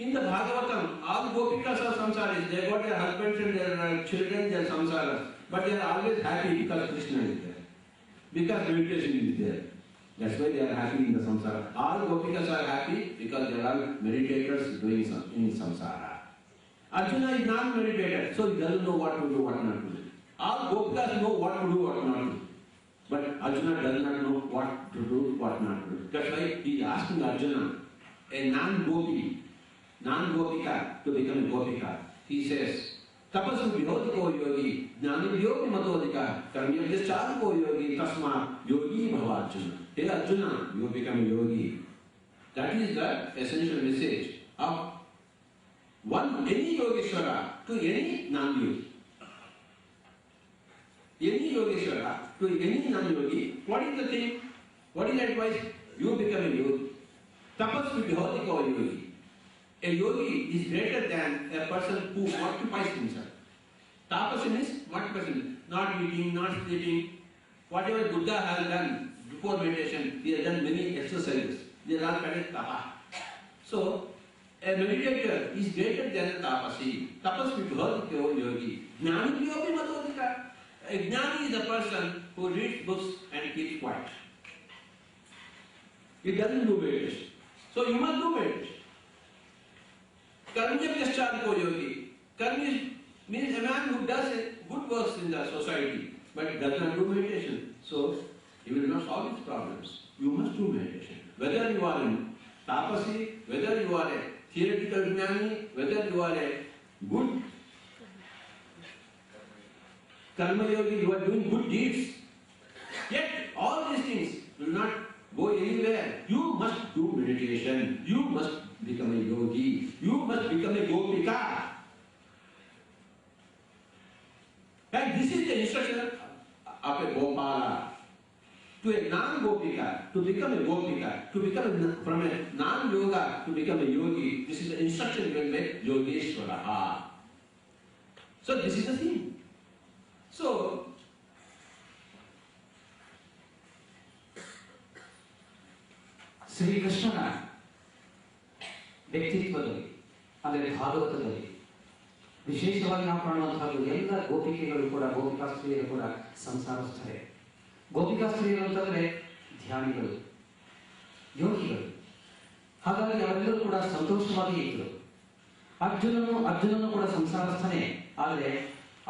A: In the Bhagavatam, all gopikas are samsaris. They got their husbands and their children, they are samsaras. But they are always happy because Krishna is there. Because meditation is there. That's why they are happy in the samsara. All gopikas are happy because they are all meditators doing in samsara. Arjuna is not meditator, so he doesn't know what to do, what not to do. All gopikas know what to do, what not to do. But Arjuna does not know what to do, what not to do. That's why he is asking Arjuna, a non-gopika, to become a gopika. He says, Tapasu vihodiko yogi, jnani yogi matodika, karmya vischarko yogi, tasma yogi bhava Arjuna. Hey Arjuna, you become a yogi. That is the essential message of any Yogeshwara to any non-yogi. Any Yogeshwara to any non-yogi, what is the thing? What is the advice? You become a yogi. Tapasu vihodiko yogi. A yogi is greater than a person who occupies himself. Tapasya means what person? Not eating, not sleeping. Whatever Buddha has done before meditation, he has done many exercises. These are all called tapa. So, a meditator is greater than a tapasi. Tapasya vihodiko yogi. Jnani yogi matodika. A jnani is a person who reads books and keeps quiet. He doesn't do meditation. So you must do meditation. Karmya Paschatko yogi. Karmi means a man who does good works in the society but does not do meditation. So he will not solve his problems. You must do meditation. Whether you are a tapasi, whether you are a theoretical jnani, whether you are a good karma yogi, you are doing good deeds. Yet all these things will not go anywhere. You must do meditation. You must become a yogi. You must become a gopika. And this is the instruction of a Gopala. To a non-gopika, to become a gopika, to become from a non-yoga to become a yogi, this is the instruction given by Yogeshwara. So this is the thing. So,
B: ಶ್ರೀಕೃಷ್ಣನ ವ್ಯಕ್ತಿತ್ವದಲ್ಲಿ ಅಂದರೆ ಭಾಗವತದಲ್ಲಿ ವಿಶೇಷವಾಗಿ ನಾವು ಕಾಣುವಂತಹದ್ದು ಎಲ್ಲ ಗೋಪಿಕೆಗಳು ಕೂಡ ಗೋಪಿಕಾಸ್ತ್ರೀಯರು ಕೂಡ ಸಂಸಾರಸ್ಥರೇ. ಗೋಪಿಕಾಸ್ತ್ರೀಯರು ಅಂತಂದ್ರೆ ಧ್ಯಾನಿಗಳು, ಯೋಗಿಗಳು. ಹಾಗಾಗಿ ಅವರೆಲ್ಲರೂ ಕೂಡ ಸಂತೋಷವಾಗಿ ಇದ್ದರು. ಅರ್ಜುನನು ಕೂಡ ಸಂಸಾರಸ್ಥನೇ, ಆದರೆ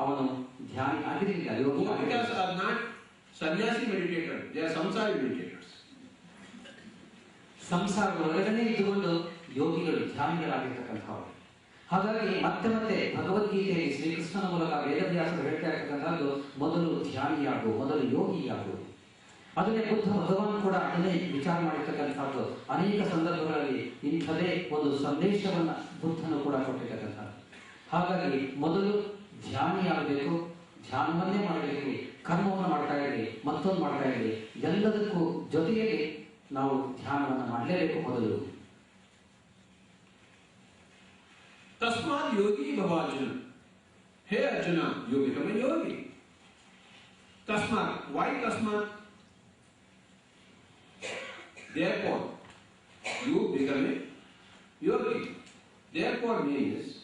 B: ಅವನು ಧ್ಯಾನಿ ಆಗಿರಲಿಲ್ಲ, ಯೋಗಿ ಆಗಿರಲಿಲ್ಲ.
A: ಸನ್ಯಾಸಿ ಮೆಡಿಟೇಟರ್, ದೇ ಆರ್ ಸಂಸಾರಿ ಮೆಡಿಟೇಟರ್ಸ್.
B: ಸಂಸಾರದ ಒಳಗಡೆ ಇದ್ದುಕೊಂಡು ಯೋಗಿಗಳು ಧ್ಯಾನಿಗಳಾಗಿರ್ತಕ್ಕಂಥವರು. ಹಾಗಾಗಿ ಮತ್ತೆ ಮತ್ತೆ ಭಗವದ್ಗೀತೆಯಲ್ಲಿ ಶ್ರೀಕೃಷ್ಣನ ಮೂಲಕ ವೇದವ್ಯಾಸರು ಹೇಳ್ತಾ ಇರ್ತಕ್ಕಂಥದ್ದು ಮೊದಲು ಧ್ಯಾನಿಯಾಗು, ಮೊದಲು ಯೋಗಿಯಾಗು. ಅದನ್ನೇ ಬುದ್ಧ ಭಗವಾನ್ ಕೂಡ ಅದನ್ನೇ ವಿಚಾರ ಮಾಡಿರ್ತಕ್ಕಂಥದ್ದು. ಅನೇಕ ಸಂದರ್ಭಗಳಲ್ಲಿ ಇಂಥದೇ ಒಂದು ಸಂದೇಶವನ್ನ ಬುದ್ಧನು ಕೂಡ ಕೊಟ್ಟಿರ್ತಕ್ಕಂಥದ್ದು. ಹಾಗಾಗಿ ಮೊದಲು ಧ್ಯಾನಿಯಾಗಬೇಕು, ಧ್ಯಾನವನ್ನೇ ಮಾಡಬೇಕು, ಕರ್ಮವನ್ನು ಮಾಡ್ತಾ ಇರಲಿ, ಮತ್ತೊಂದು ಮಾಡ್ತಾ ಇರಲಿ, ಎಲ್ಲದಕ್ಕೂ ಜೊತೆಯಲ್ಲಿ ನಾವು ಧ್ಯಾನವನ್ನು ಮಾಡಲೇಬೇಕು ಮೊದಲು.
A: Tasmat yogi bhava Arjuna. Hey Arjuna, you become a yogi. Tasmat. Why tasmat? Therefore, you become a yogi. Therefore means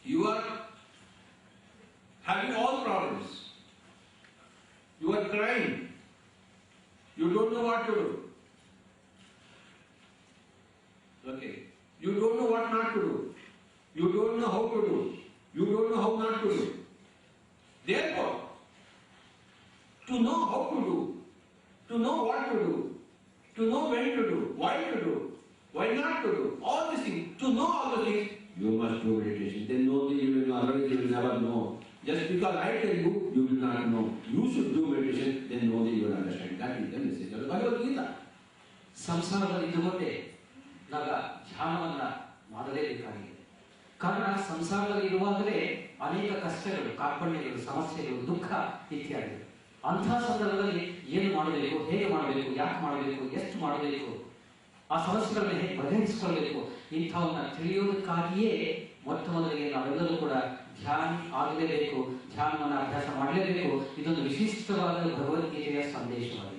A: you are having all problems. You are crying. You don't know what to do. Okay. You don't know what not to do. You don't know how to do. You don't know how not to do. Therefore, to know how to do, to know what to do, to know when to do, why not to do, all these things, to know all the things, you must do meditation. Then only you will know, otherwise you will never know. Just because I tell you, you will not know. You should do meditation, then only you will understand. That is the message of the Bhagavad Gita.
B: ಸಂಸಾರದಲ್ಲಿ ಇದ್ದುಕೊಂಡೇ ನಾವು ಧ್ಯಾನವನ್ನ ಮಾಡಲೇಬೇಕಾಗಿದೆ. ಕಾರಣ ಸಂಸಾರದಲ್ಲಿ ಇರುವಾಗಲೇ ಅನೇಕ ಕಷ್ಟಗಳು, ಕಾರ್ಪಣ್ಯಗಳು, ಸಮಸ್ಯೆಗಳು, ದುಃಖ ಇತ್ಯಾದಿ. ಅಂತಹ ಸಂದರ್ಭದಲ್ಲಿ ಏನು ಮಾಡಬೇಕು, ಹೇಗೆ ಮಾಡಬೇಕು, ಯಾಕೆ ಮಾಡಬೇಕು, ಎಷ್ಟು ಮಾಡಬೇಕು, ಆ ಸಮಸ್ಯೆಗಳನ್ನ ಹೇಗೆ ಬಗೆಹರಿಸಿಕೊಳ್ಳಬೇಕು, ಇಂಥವನ್ನ ತಿಳಿಯೋದಕ್ಕಾಗಿಯೇ ಮೊಟ್ಟ ಮೊದಲಿಗೆ ನಾವೆಲ್ಲರೂ ಕೂಡ ಧ್ಯಾನ ಆಗಲೇಬೇಕು, ಧ್ಯಾನವನ್ನ ಅಭ್ಯಾಸ ಮಾಡಲೇಬೇಕು. ಇದೊಂದು ವಿಶಿಷ್ಟವಾದ ಭಗವದ್ಗೀತೆಯ ಸಂದೇಶವಾಗಿದೆ.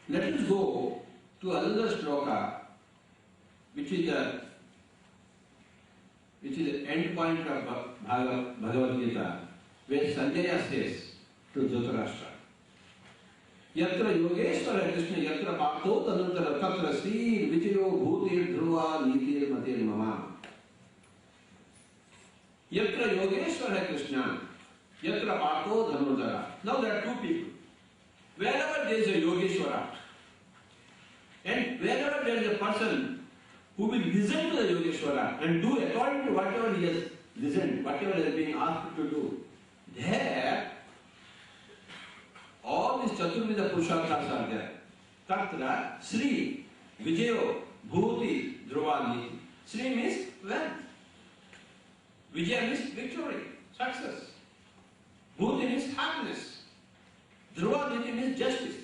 A: Let us go to another shloka, which is the end point of Bhagavad Gita, where Sanjaya says to Dhritarashtra, Yatra Yogeshwara Krishna Yatra Pakto Tanantara Tatra Sri Vijayo Bhutir Dhruva Nitir Matir Mama. Yatra Yogeshwara Krishna Yatra Pakto Dhanurdara. Now there are two people. Wherever there is a Yogeshwara, and wherever there is a person who will listen to the Yogeshwara and do according to whatever he has listened, whatever has been asked to do, there all these Chaturvida Purusharthas are there. Tatra Sri Vijayo Bhuti Dhruvani. Sri means wealth. Vijaya means victory, success. Bhuti means happiness. Dhruvani means justice.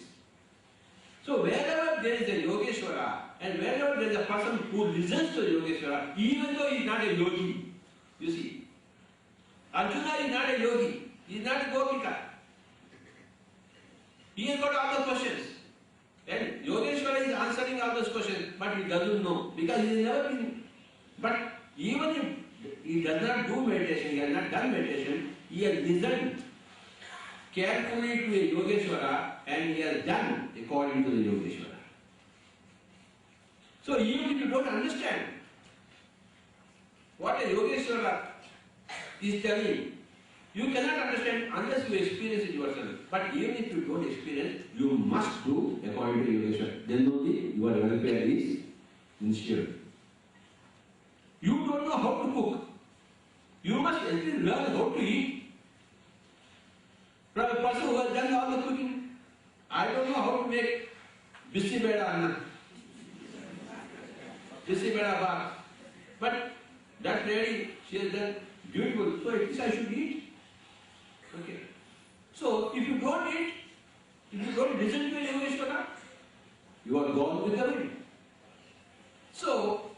A: So wherever there is a Yogeshwara and wherever there is a person who listens to the Yogeshwara, even though he is not a yogi, you see, Arjuna is not a yogi, he is not a Gopika. He has got all the questions. And Yogeshwara is answering all those questions, but he doesn't know because he has never been. But even if He does not do meditation, he has not done meditation, he has listened carefully to a Yogeshwara and he has done according to the Yogeshwara. So even if you don't understand what a Yogeshwara is telling, you cannot understand unless you experience it yourself. But even if you don't experience, you must do according to Yogeshwara. Then only your welfare is ensured. You don't know how to cook. You must at least learn how to eat. From a person who has done all the cooking. I don't know how to make bisi beda anna, bisi beda bhat. But that lady, she has done beautiful. So at least I should eat. Okay. So if you don't eat, if you don't listen to a Yogeshwara, you are gone with the wind. So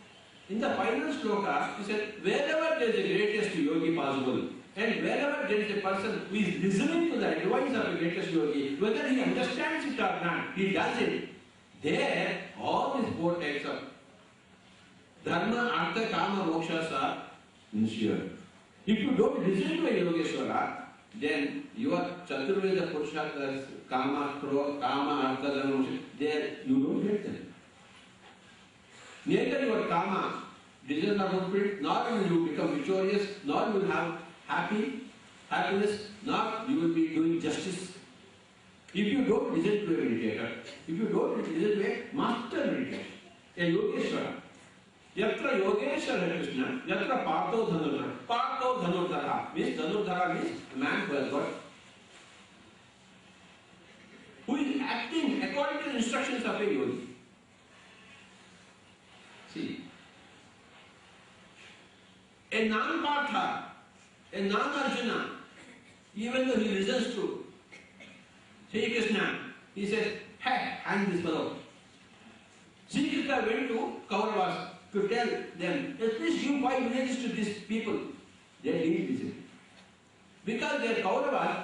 A: in the final shloka, he said, wherever there is a greatest yogi possible, and wherever there is a person who is listening to the advice of the greatest yogi, whether he understands it or not, he does it. There, all these four types of dharma, artha, kama, moksha are ensured. If you don't listen to a Yogeshwara, then your Chaturveda Purusharthas, kama, artha, dharma, moksha, there you don't get them. Neither your kama desires are fulfilled, nor will you become victorious, nor will you have happiness, nor you will be doing justice. If you don't listen to a meditator, if you don't listen to a master meditator, a Yogeshwara, yatra Yogeshwara Krishna, yatra Partho Dhanurdhara. Partho Dhanurdhara means a man who has got, who is acting according to the instructions of a yogi. See, a non-Partha, a non-Arjuna, even though he listens to Sri Krishna, he says, hey, hang this fellow. Sri Krishna went to Kauravas to tell them, at least give 5 minutes to these people. They didn't listen. Because they are Kauravas,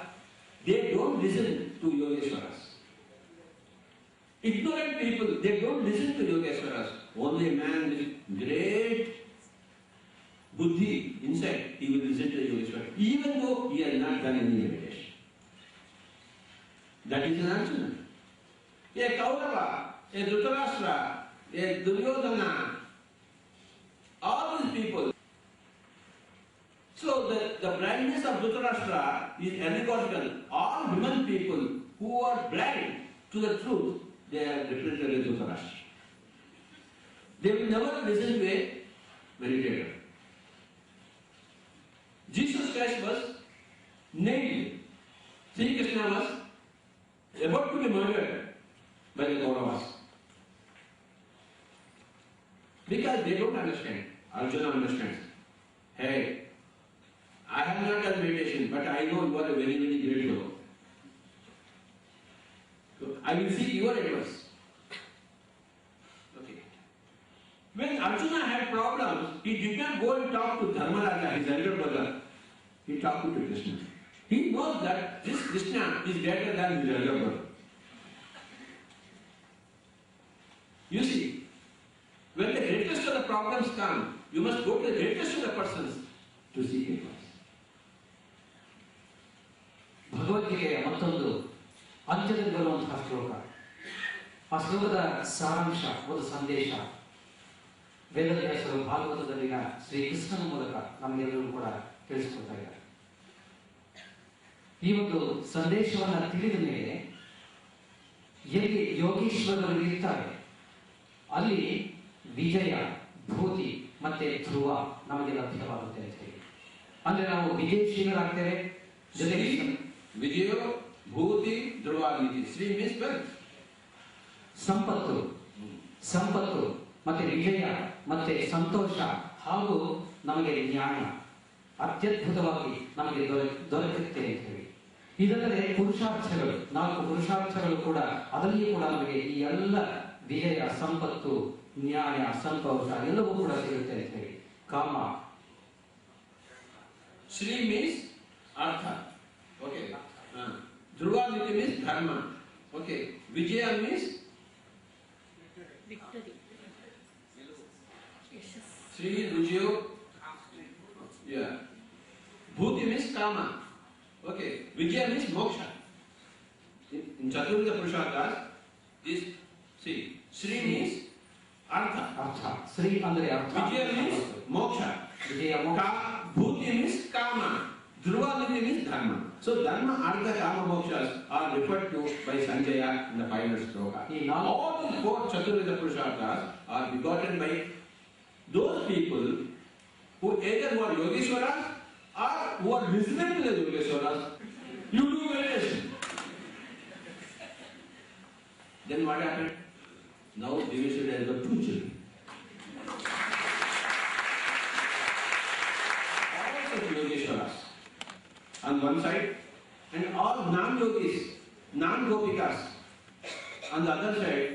A: they don't listen to Yogeshwaras. Ignorant people, they don't listen to Yogeshwaras. Only a man with great buddhi inside, he will listen to the Yogeshwara, even though he has not done any meditation. That is an Arjuna. A Kaurava, a Dhritarashtra, a Duryodhana, all these people. So the blindness of Dhritarashtra is allegorical. All human people who are blind to the truth, they are represented as Dhritarashtra. They will never listen to a meditator. Jesus Christ was nailed. Sri Krishna was about to be murdered by the Kauravas. Because they don't understand. Arjuna understands. Hey, I have not done meditation, but I know you are a very, very great fellow. So I will seek your advice. Okay. When Arjuna had problems, he did not go and talk to Dharmaraja, his elder brother. He talked to Krishna. He knows that this Krishna is greater than his elder brother. You see, when the greatest of the problems come, you must go to the greatest of the persons to seek advice.
B: ಭಗವದ್ಗೀತೆಯ ಮತ್ತೊಂದು ಅಂತ್ಯದಲ್ಲಿ ಬರುವಂತಹ ಶ್ಲೋಕ. ಆ ಶ್ಲೋಕದ ಸಾರಾಂಶ, ಒಂದು ಸಂದೇಶ ವೇದವ್ಯಾಸರು ಭಾಗವತದಲ್ಲಿನ ಶ್ರೀಕೃಷ್ಣನ ಮೂಲಕ ನಮಗೆಲ್ಲರೂ ಕೂಡ ತಿಳಿಸಿಕೊಡ್ತಾ ಇದ್ದಾರೆ. ಈ ಒಂದು ಸಂದೇಶವನ್ನು ತಿಳಿದ ಮೇಲೆ ಎಲ್ಲಿ ಯೋಗೀಶ್ವರರು ಇರ್ತಾರೆ ಅಲ್ಲಿ ವಿಜಯ, ಭೂತಿ ಮತ್ತೆ ಧ್ರುವ ನಮಗೆ ಲಭ್ಯವಾಗುತ್ತೆ ಅಂತ ಹೇಳಿ. ಅಂದ್ರೆ ನಾವು ವಿಜಯಶೀಲರಾಗ್ತೇವೆ. ಜೊತೆಗೆ
A: ವಿಜಯ, ಭೂತಿ, ಧ್ರುವ. ಶ್ರೀ ಮೀನ್ಸ್ ವೆಲ್ತ್, ಸಂಪತ್ತು ಮತ್ತೆ ವಿಜಯ ಮತ್ತೆ ಸಂತೋಷ ಹಾಗೂ ನಮಗೆ ಜ್ಞಾನ ಅತ್ಯದ್ಭುತವಾಗಿ ನಮಗೆ ದೊರಕುತ್ತೆ ಅಂತ ಹೇಳಿ. ಇದಲ್ಲದೆ ಪುರುಷಾರ್ಥಗಳು, 4 ಪುರುಷಾರ್ಥಗಳು ಕೂಡ, ಅದರಲ್ಲಿ ಕೂಡ ನಮಗೆ ಈ ಎಲ್ಲ ವಿಜಯ, ಸಂಪತ್ತು, ನ್ಯಾಯ, ಸಂತೋಷ ಎಲ್ಲವೂ ಕೂಡ ಸಿಗುತ್ತೆ ಅಂತ ಹೇಳಿ. ಕಾಮ, ಶ್ರೀ ಮೀನ್ಸ್ ಅರ್ಥ. ಓಕೆ. ಧ್ರುವ ಮೀನ್ಸ್ ಧರ್ಮ. Okay. Vijaya means victory. Sri Vijaya, Kama. Okay. Vijaya means moksha. In Chaturveda Purusharthas, this, see, Sri means Artha.
B: ಅರ್ಥ ಶ್ರೀ ಅಂದ್ರೆ ಅರ್ಥ
A: Vijaya means moksha.
B: ವಿಜಯ ಮೋಕ್ಷ
A: Bhuti means Kama. Dhruva means Dharma. So Dharma, Artha, Kama, Mokshas are referred to by Sanjaya in the final sloka. All the four Chaturveda Purusharthas are begotten by those people who either were Yogeshwaras or who are listening to the Yogeshwaras. You do meditation. Then what happened? Now Deveshwara has got 2 children. All such Yogeshwaras on one side and all non-yogis, non-gopikas on the other side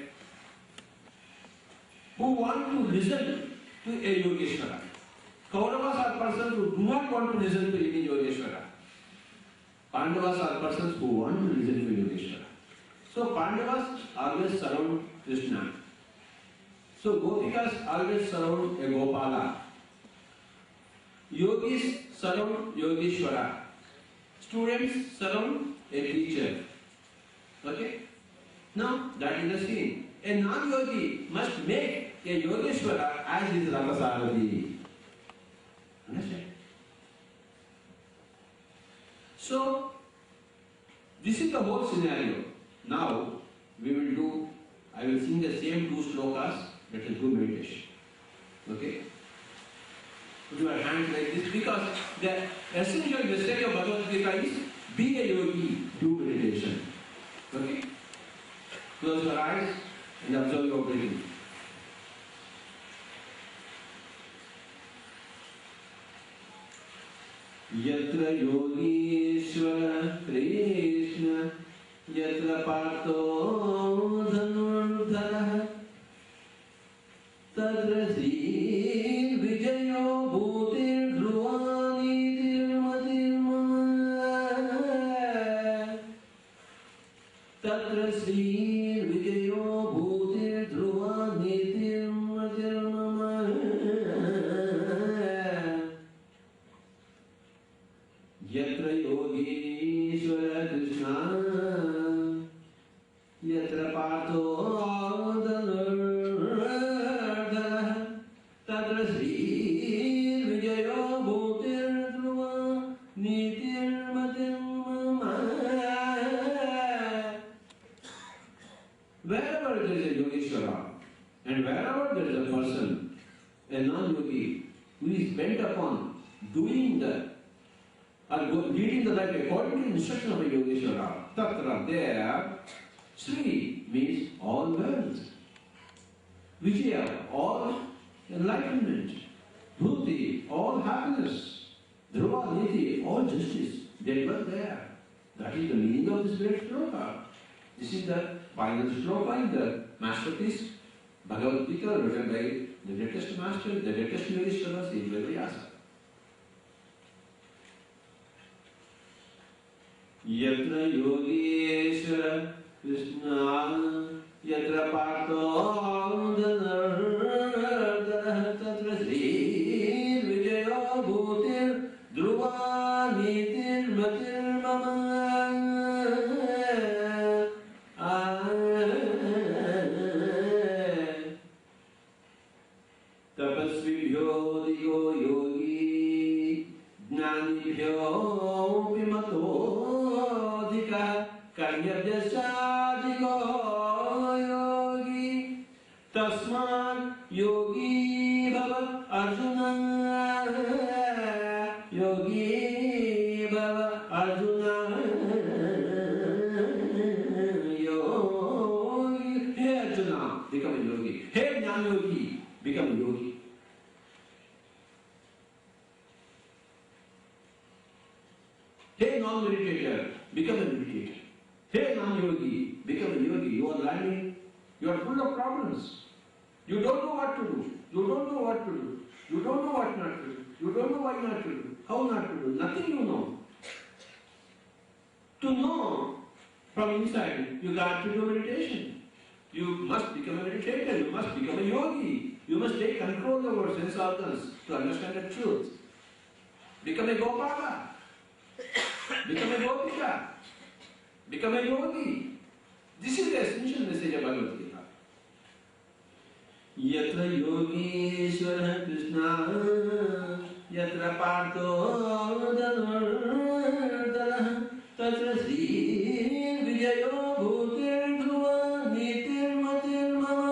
A: who want to listen to a Yogeshwara. Kauravas are persons who do not want to listen to any Yogeshwara. Pandavas are persons who want to listen to Yogeshwara. So Pandavas always surround Krishna. So Gopikas always surround a Gopala. Yogis surround Yogeshwara. Students surround a teacher. Okay? Now that is the scene. A non-yogi must make a Yogeshwara as his Ramasaradi. Understand? So, this is the whole scenario. Now, I will sing the same 2 slokas, that is do meditation. Okay? Put your hands like this because the essential message of Bhagavad Gita is be a yogi, do meditation. Okay? Close your eyes and observe your breathing. Yatra Yogeshwara Krishna Yatra Partho Dhanurdhara Tatra Sri Vijayo Bhutir Dhruvani Tirmatirma Tatra Sri Vijayo Bhutir Dhruvani Tirmatirma Yatra Yogeshwara Krishna Yatra Partho Dhanurdhara Tatra Sri Vijayo Bhutir Dhruva Nitirmatirma. Wherever there is a Yogeshwara and wherever there is a person, a non-yogi, who is bent upon doing the leading the life according to the instruction of a Yogeshwara, Tatra, there, Sri means all wealth, Vijaya, all enlightenment, Bhuti, all happiness, Dhruva, Niti, all justice, they were there. That is the meaning of this great sloka. This is the final sloka in the masterpiece, Bhagavad Gita, written by the greatest master, the greatest Yogeshwara, Sri Vyasa. Yatra Yogeshwara Krishna Yatra Partho Dhanurdhara Tatra Sri Vijayo Bhutir Dhruva Nitirmatirma. Tapasvibhyo digo yogi Jnanibhyo vimato Kanyabhyasadigo yogi Tasman yogi bhava Arjuna Yogi bhava Arjuna Yogi. Hey Arjuna, become a yogi. Hey Jnana yogi, become a yogi. Hey non-meditator, become a meditator. Hey non-yogi, become a yogi. You are learning, you are full of problems. You don't know what to do. You don't know what to do. You don't know what not to do. You don't know why not to do. How not to do. Nothing you know. To know from inside, you got to do meditation. You must become a meditator. You must become a yogi. You must take control over sense organs to understand the truth. Become a Gopala. Become a yogika. Become a yogi. This is the essential message of Bhagavad Gita. Yatra yogeshwara Krishna, yatra partho dhanurdana, tatra sri vijayo bhutir dhruva nitir matir mama.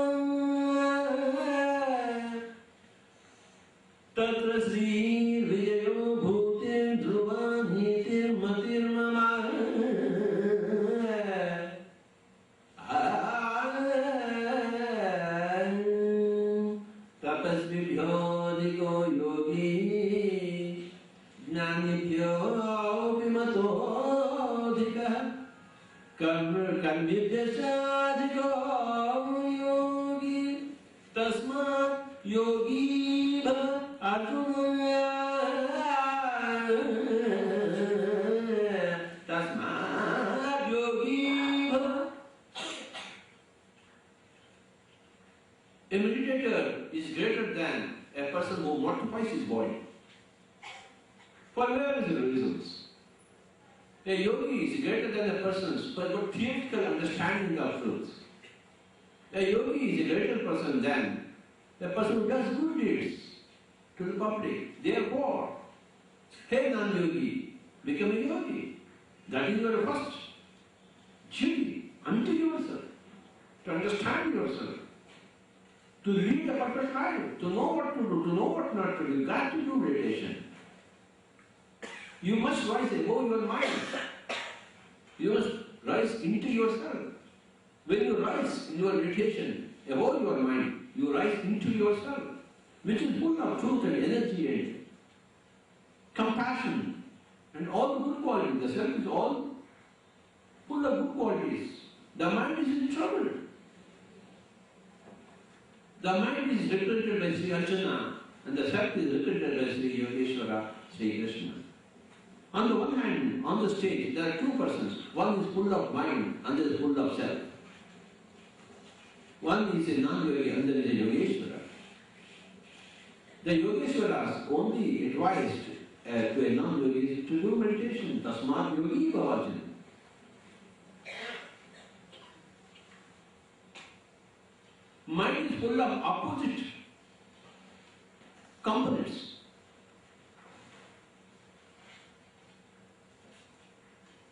A: Tatra sri vijayo bhutir dhruva nitir matir mama. Karmidyasadhiko yogi tasmat yogi bha arjuna tasmat yogi bha. A meditator is greater than a person who mortifies his body for various reasons. A yogi is greater than a person who has got theoretical understanding of truth. A yogi is a greater person than a person who does good deeds to the public. Therefore, hey non-yogi, become a yogi. That is your first duty unto yourself, to understand yourself, to lead a perfect life, to know what to do, to know what not to do. You got to do meditation. You must rise above your mind. You must rise into yourself. When you rise in your meditation above your mind, you rise into yourself, which is full of truth and energy and compassion and all the good qualities. The self is all full of good qualities. The mind is in trouble. The mind is represented by Sri Arjuna and the self is represented by Sri Yogeshwara, Sri Krishna. On the one hand, on the stage, there are two persons. One is full of mind, another is full of self. One is a non-yogi, another is a Yogeshwara. The Yogeshwaras only advised to a non-yogi to do meditation. Tasmat yogi bhavajana. Mind is full of opposite components.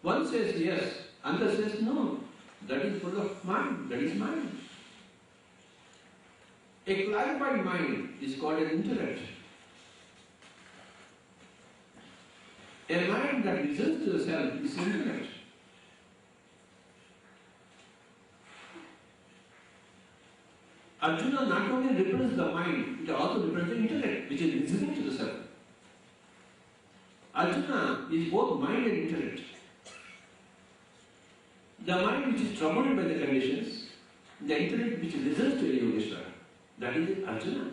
A: One says yes, another says no. That is full of mind, that is mind. A clarified mind is called an intellect. A mind that listens to the self is intellect. Arjuna not only represents the mind, it also represents the intellect, which is listening to the self. Arjuna is both mind and intellect. The mind which is troubled by the conditions, the intellect which listens to a Yogeshwara, that is Arjuna.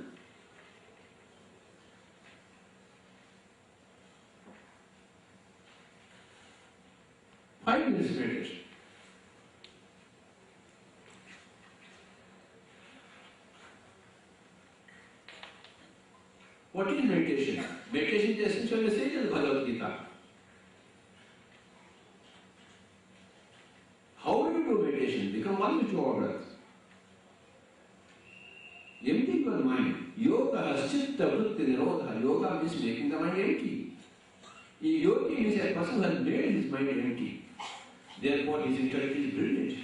A: Five minutes meditation. What is meditation? Meditation is the essential message of the Bhagavad Gita. How do you do meditation? Become one with your breath. Empty your mind. Yoga chitta vritti nirodha. Yoga means making the mind empty. A yogi is a person who has made his mind empty. Therefore his intellect is brilliant.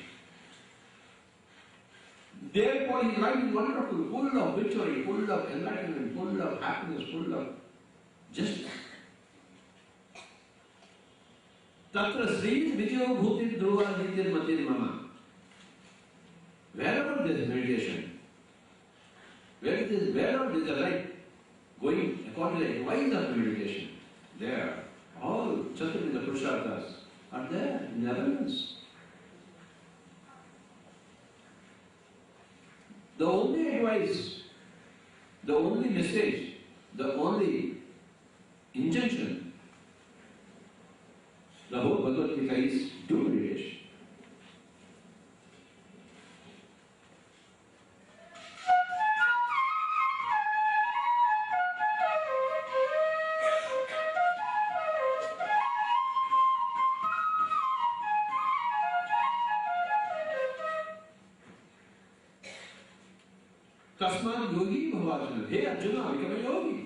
A: Therefore his life is wonderful, full of victory, full of enlightenment, full of happiness, full of justice. Tatra Sri Vijayo Bhutir Dhruva Nitir Matir Mama. Wherever there is meditation, wherever there is a light going according to the advice of meditation, there all Chaturanga Purusharthas are there in abundance. The only advice, the only message, the only injunction, the whole Bhagavad Gita is do meditation. Tasmat yogi bhava. Hey Arjuna, become a yogi.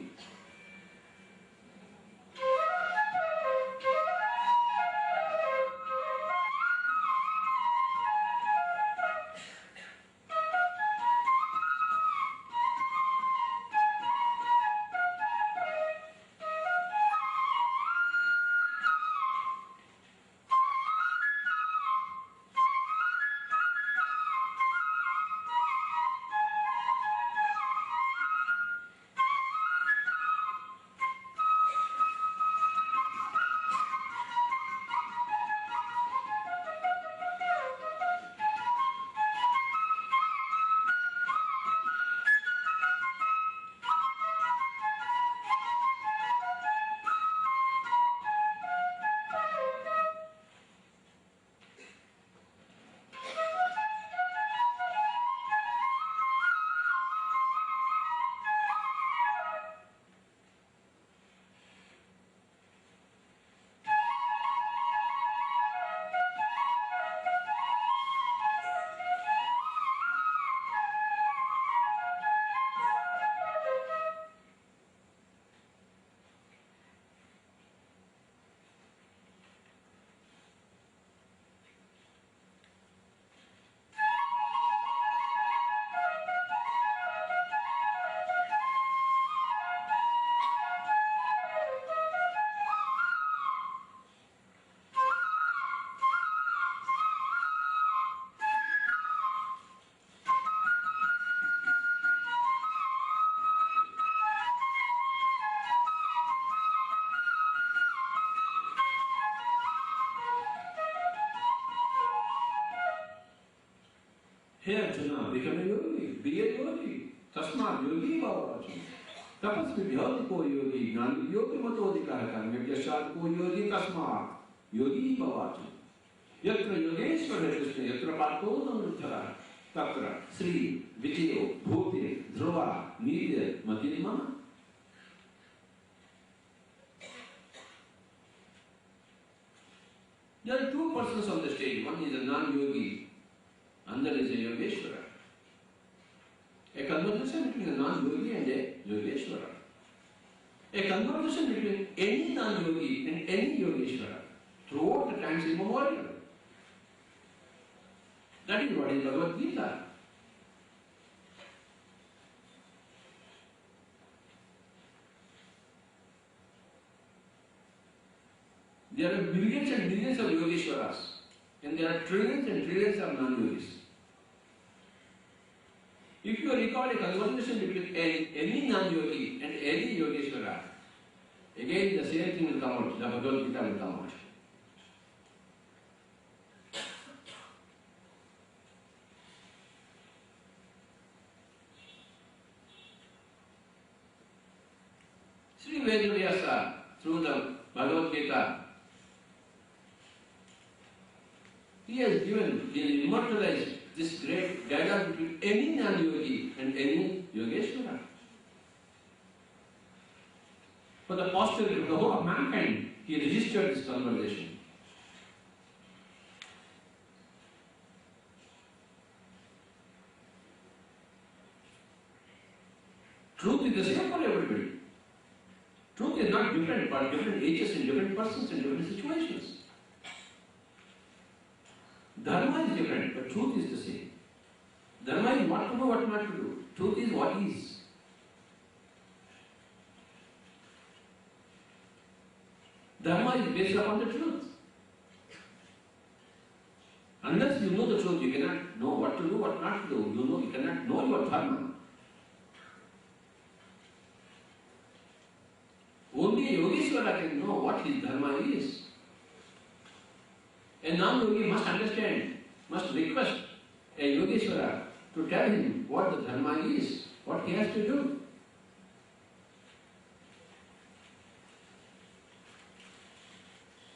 A: Hey Arjuna, become a yogi, be a yogi. Tasmat yogi bhava Arjuna. Tapasvi bhyati ko yogi, gnani yogi mato adhikara karme vyasad ko yogi tasmat yogi bhava Arjuna. Yatra yogeshwara Krishna, yatra partodam ruddhara, tatra Sri, Vijayo, Bhuti, Dhruva, Nidya, Matinima. There are two persons on the stage. One is a non-yogi, and there is a Yogeshwara. A conversation between a non-yogi and a Yogeshwara. A conversation between any non-yogi and any Yogeshwara throughout the times immemorial. That is what is Bhagavad Gita. There are millions and millions of Yogeshwaras, and there are trillions and trillions of non-yogis. If you record a conversation between any non-yogi and any Yogeshwara, again the same thing will come out, the Bhagavad Gita will come out. Sri Vedavyasa, through the Bhagavad Gita, he has given, he has immortalized this great dialogue between any non-yogi and any Yogeshwara. For the posterity of the whole of mankind, he registered this conversation. Truth is the same for everybody. Truth is not different for different ages and different persons and different situations. Dharma is different, but truth is the same. Dharma is what to do, what not to do. Truth is what is. Dharma is based upon the truth. Unless you know the truth, you cannot know what to do, what not to do. You cannot know your dharma. Only a Yogeshwara can know what his dharma is. A non-yogi must understand, must request a Yogeshwara to tell him what the dharma is, what he has to do.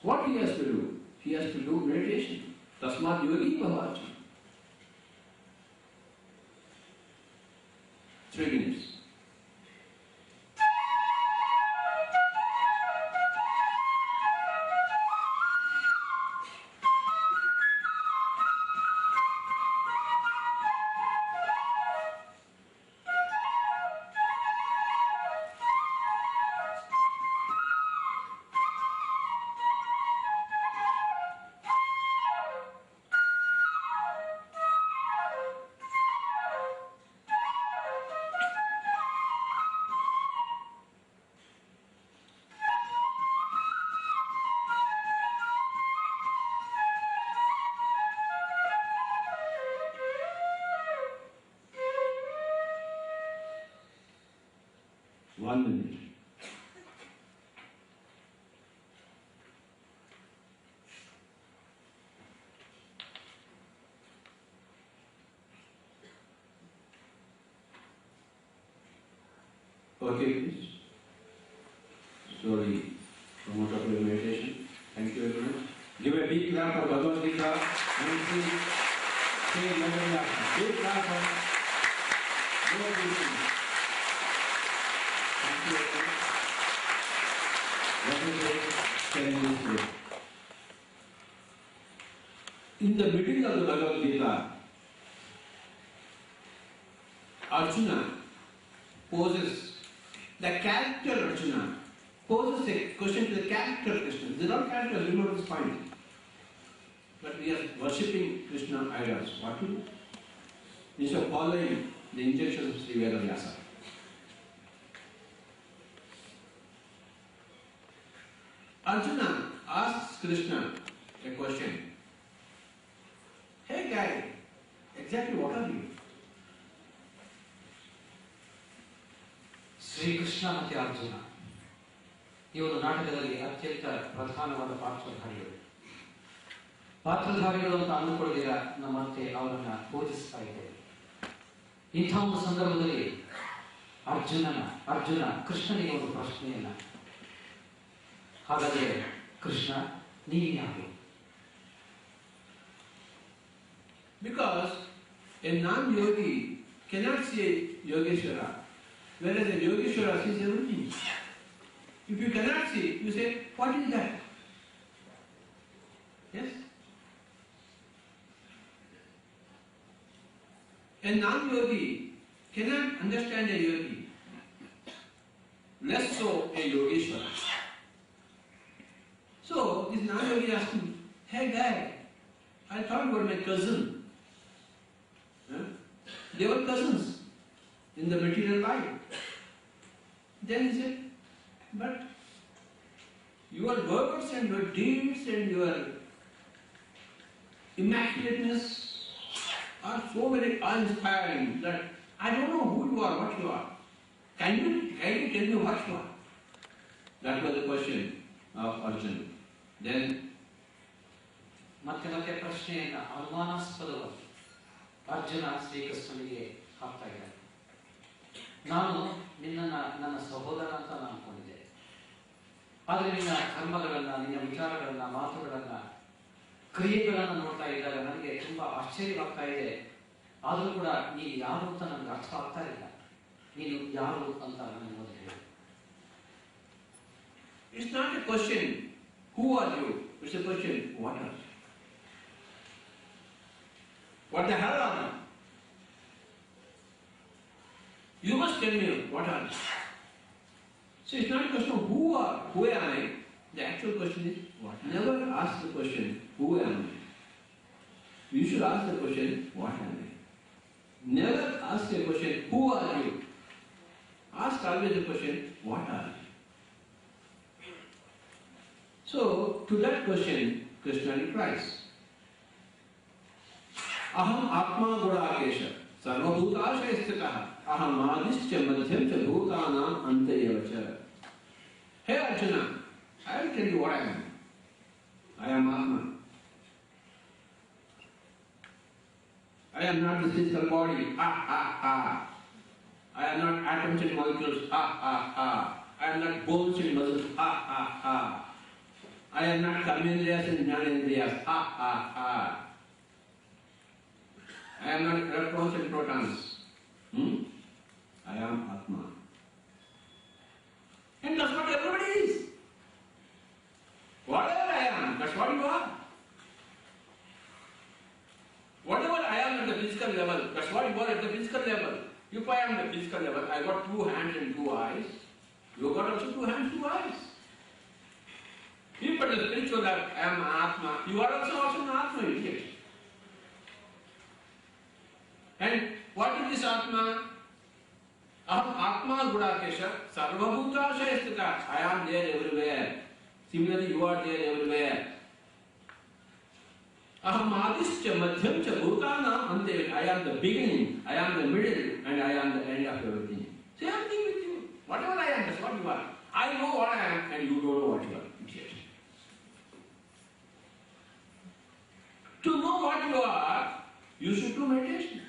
A: What he has to do? He has to do meditation. Tasmat yogi bhava Arjuna. 3 minutes. 1 minute. Okay, please. Slowly promote up your meditation. Thank you very much. Give a big clap for Bhagavad Gita and please say big clap for Bhagavad Gita. Thank you very much. Let me tell you this way. In the middle of the Bhagavad Gita, Arjuna poses, the character Arjuna poses a question to the character Krishna. These are all characters, remember this point. But we are worshipping Krishna idols. What to do? Instead of following the injunctions of Sri Vedavyasa. Arjuna asks Krishna a question. Hey guy, exactly what are you?
B: Shrikrishna ಮತ್ತು ಅರ್ಜುನ ಈ ಒಂದು ನಾಟಕದಲ್ಲಿ ಅತ್ಯಂತ ಪ್ರಧಾನವಾದ ಪಾತ್ರಧಾರಿಗಳು ಅಂತ ಅಂದುಕೊಳ್ಳದಿರ ನಮ್ಮಂತೆ ಅವರನ್ನ ಪೂಜಿಸ್ತಾ ಇದ್ದೇವೆ. ಇಂಥ ಒಂದು ಸಂದರ್ಭದಲ್ಲಿ ಅರ್ಜುನ ಕೃಷ್ಣನಿಗೆ ಒಂದು ಪ್ರಶ್ನೆಯನ್ನ, ಹಾಗಾದರೆ ಕೃಷ್ಣ ನೀನು ಯಾರು?
A: Because a non-yogi cannot see Yogeshwara, whereas a Yogeshwara sees everything. If you cannot see, you say, what is that? Yes? A non-yogi cannot understand a yogi, less so a Yogeshwara. So, this non-yogi asked me, hey guy, I thought you were my cousin. Huh? They were cousins in the material life. Then he said, but your words and your deeds and your immaculateness are so very awe-inspiring that I don't know who you are, what you are. Can you tell me what you are? That was the question of Arjuna. Then
B: ಮತ್ತೆ ಪ್ರಶ್ನೆಯನ್ನ ಅನುಮಾನಾಸ್ಪದವಾಗಿ ಅರ್ಜುನ ಶ್ರೀಕೃಷ್ಣನಿಗೆ ಹಾಕ್ತಾ ಇದ್ದಾನೆ. ನಾನು ನಿನ್ನನ್ನು ನನ್ನ ಸಹೋದರ ಅಂತ ನಾನು ಅನ್ಕೊಂಡಿದ್ದೆ, ಆದರೆ ನಿನ್ನ ಕರ್ಮಗಳನ್ನ, ನಿನ್ನ ವಿಚಾರಗಳನ್ನ, ಮಾತುಗಳನ್ನ, ಕ್ರಿಯೆಗಳನ್ನ ನೋಡ್ತಾ ಇದ್ದಾಗ ನನಗೆ ತುಂಬಾ ಆಶ್ಚರ್ಯವಾಗ್ತಾ ಇದೆ. ಆದರೂ ಕೂಡ ನೀನು ಯಾರು ಅಂತ ನನಗೆ ಅರ್ಥ ಆಗ್ತಾ ಇಲ್ಲ. ನೀನು ಯಾರು ಅಂತ ನನಗೆ ಮೊದಲು ಹೇಳಿ.
A: It's not a question, who are you? It's a question, what are you? What the hell are you? You must tell me what are you. So it's not a question of who am I? The actual question is what. Never ask the question, who am I? You should ask the question, what am I? Never ask the question, who are you? Ask always the question, what are you? So, to that question, Krishna replies, Aham Atma Gurākesha Sarvabhūtāṣaya Sthitah Aham Ādischa Madhyam Ca Bhūtānām Antayavacha. Hey Arjuna, I will tell you what I am. I am Atma. I am not this physical body. I am not atoms and molecules. I am not bones and muscles. I am not Karmendriyas and Jnanendriyas. I am not electrons and protons. I am Atma. And that's what everybody is. Whatever I am, that's what you are. Whatever I am at the physical level, that's what you are at the physical level. If I am at the physical level, I got 2 hands and 2 eyes. You got also 2 hands, 2 eyes. If at the spiritual level, I am Atma, you are also an Atma, idiot. And what is this Atma? Aham Atma Gurākesha Sarvabhūtāṣaya Sthitah. I am there everywhere. Similarly, you are there everywhere. Aham Ādischa Madhyam Ca Bhūtānām Antayavacha. I am the beginning, I am the middle, and I am the end of everything. Same thing with you. Whatever I am. do meditation.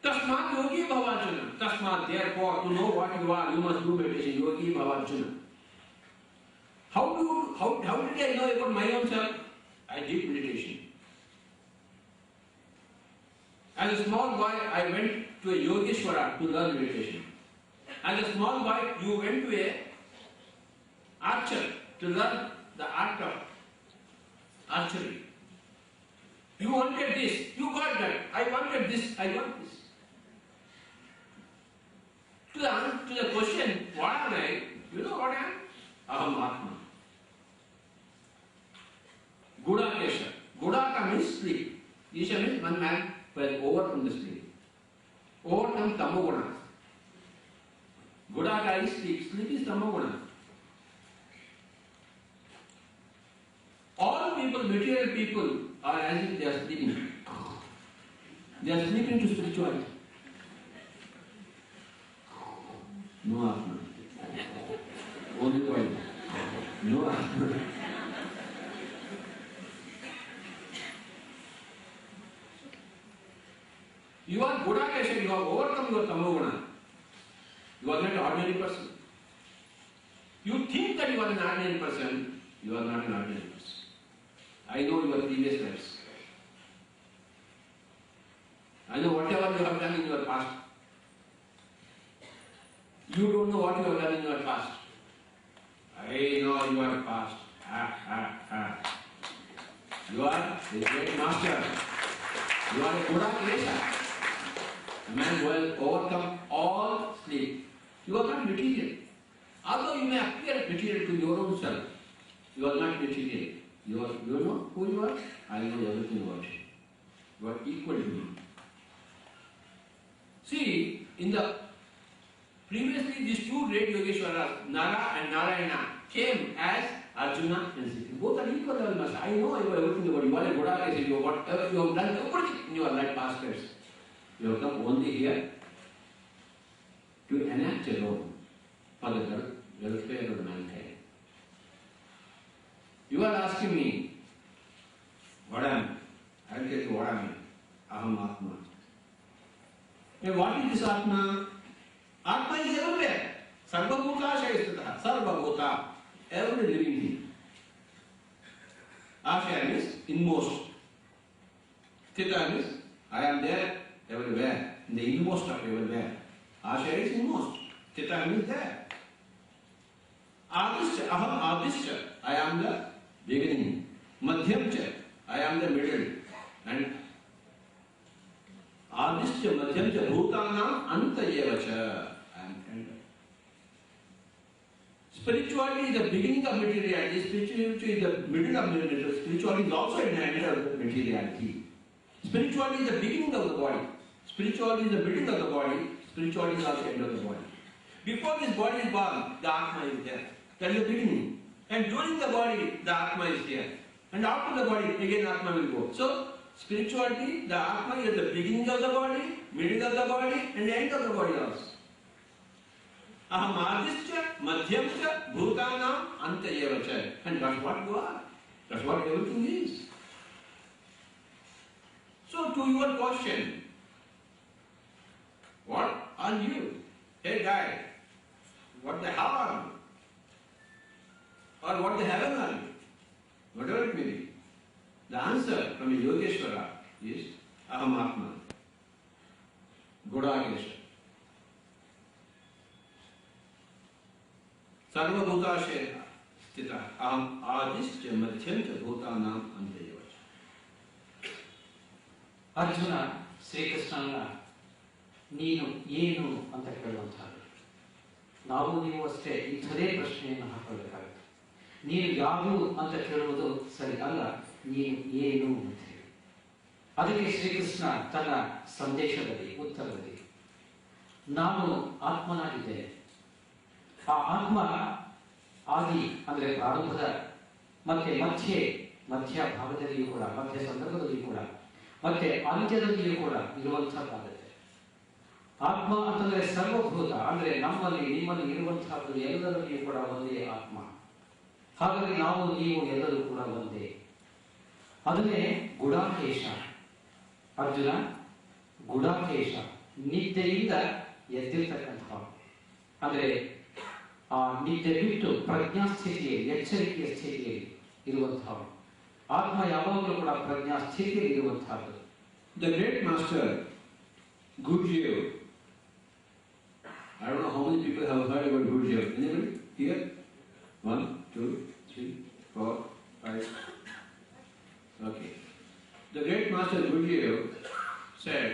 A: Tasmat yogi bhavajuna. Tasmat, therefore, to know what you are, you must do meditation. Yogi bhavajuna. How did I know about my own self? I did meditation. As a small boy, I went to a Yogeshwara to learn meditation. As a small boy, you went to a archer to learn the art of archery. You wanted this, you got that. I wanted this, I got this. To the question, what am I? You know what I am? Aham Atma. Gudakesha. Gudaka means sleep. Isha means one man who has overcome the sleep. Overcome Tamoguna. Gudaka is sleep. Sleep is Tamoguna. All people, material people, are as if they are sleeping. They are sleeping to spirituality. No Atma. Only one. No Atma. You are Gudakesha, you have overcome your Tamoguna. You are not an ordinary person. You think that you are an ordinary person, you are not an ordinary person. I know your previous lives. I know whatever you have done in your past. You don't know what you have done in your past. I know your past. You are a great master. You are a Gudakesha. A man who has overcome all sleep. You are not material. Although you may appear material to your own self, you are not material. You know who you are? I know everything about you. You are equal to me. See, previously these two great Yogeshwaras, Nara and Narayana, came as Arjuna and Sri. Both are equal level masters. I know everything about you. You are a Gudakesha, you have done everything in your life past lives. You have come only here to enact a role for the welfare of mankind. You are asking me, what am I? I will tell you what am I? Aham Atma. And what is this Atma? Atma is everywhere. Sarva Bhuta Shayastata. Sarva Bhuta. Every living thing. Ashaya means inmost. Thita means I am there everywhere. In the inmost of everywhere. Ashaya is inmost. Thita means there. Adishya. Aham Adishya. I am the beginning. Madhyamcha. I am the middle. And Adishya Madhyamcha Bhutanam Antayevacha. I am end. Spirituality is the beginning of materiality. Spirituality is the middle of materiality. Spirituality is also an end of materiality. Spirituality is the beginning of the body. Spirituality is the middle of the body. Spirituality is also the end of the body. Before this body is born, the Atma is there. That is the beginning. And during the body, the Atma is here. And after the body, again Atma will go. So, spirituality, the Atma is the beginning of the body, middle of the body, and the end of the body also. Aham Adishya, Madhyamcha, Bhutanam, Antayevacha. And that's what you are. That's what everything is. So, to your question, what are you? Hey guy, what the hell are you? Or what the heaven are you? Whatever it may be. The answer from a Yogeshwara is Aham Atma. Gudakesha. Sarva Bhutashe Stita. Aham Adishya Madhyamcha Bhutanam Antayevacha.
B: Arjuna, Sri Krishna, ನೀನು ಏನು ಅಂತ ಕೇಳುವಂಥದ್ದು. ನಾವು ನೀವು ಅಷ್ಟೇ ಇಂಥದೇ ಪ್ರಶ್ನೆಯನ್ನು ಹಾಕಬೇಕಾಗುತ್ತೆ. ನೀನು ಯಾರು ಅಂತ ಕೇಳುವುದು ಸರಿ ಅಲ್ಲ, ನೀನು ಏನು ಅಂತ ಹೇಳಿ. ಅದಕ್ಕೆ ಶ್ರೀಕೃಷ್ಣ ತನ್ನ ಸಂದೇಶದಲ್ಲಿ ಉತ್ತರದಲ್ಲಿ ನಾನು ಆತ್ಮನಾಗಿದ್ದೇನೆ. ಆ ಆತ್ಮ ಆದಿ ಅಂದರೆ ಪ್ರಾರಂಭದ ಮತ್ತೆ ಮಧ್ಯ ಭಾಗದಲ್ಲಿಯೂ ಕೂಡ, ಮಧ್ಯ ಸಂದರ್ಭದಲ್ಲಿಯೂ ಕೂಡ, ಮತ್ತೆ ಅಂತ್ಯದಲ್ಲಿಯೂ ಕೂಡ ಇರುವಂತಹದ್ದಾಗುತ್ತೆ. ಆತ್ಮ ಅಂತಂದ್ರೆ ಸರ್ವಭೂತ, ಅಂದ್ರೆ ನಮ್ಮಲ್ಲಿ ನಿಮ್ಮಲ್ಲಿ ಇರುವಂತಹದ್ದು ಎಲ್ಲರಲ್ಲಿಯೂ ಕೂಡ ಒಂದೇ ಆತ್ಮ. ಹಾಗಾಗಿ ನಾವು ನೀವು ಎಲ್ಲರೂ ಕೂಡ ಒಂದೇ. ಅದನ್ನೇ ಗುಡಾಕೇಶ. ಅರ್ಜುನ ಗುಡಾಕೇಶ, ನಿದ್ದೆಯಿಂದ ಎದ್ದಿರ್ತಕ್ಕಂತಹ, ಅಂದರೆ ಆ ನಿದ್ದೆ ಬಿಟ್ಟು ಪ್ರಜ್ಞಾಸ್ಥಿತಿಯಲ್ಲಿ, ಎಚ್ಚರಿಕೆಯ ಸ್ಥಿತಿಯಲ್ಲಿ ಇರುವಂತಹ ಆತ್ಮ ಯಾವಾಗಲೂ ಕೂಡ ಪ್ರಜ್ಞಾ ಸ್ಥಿತಿಯಲ್ಲಿ ಇರುವಂತಹದ್ದು.
A: The great master Gurdjieff, I don't know how many people have heard about Gurdjieff. Anybody here? 1, 2, 3, 4, 5. Okay. The great master Gurdjieff said,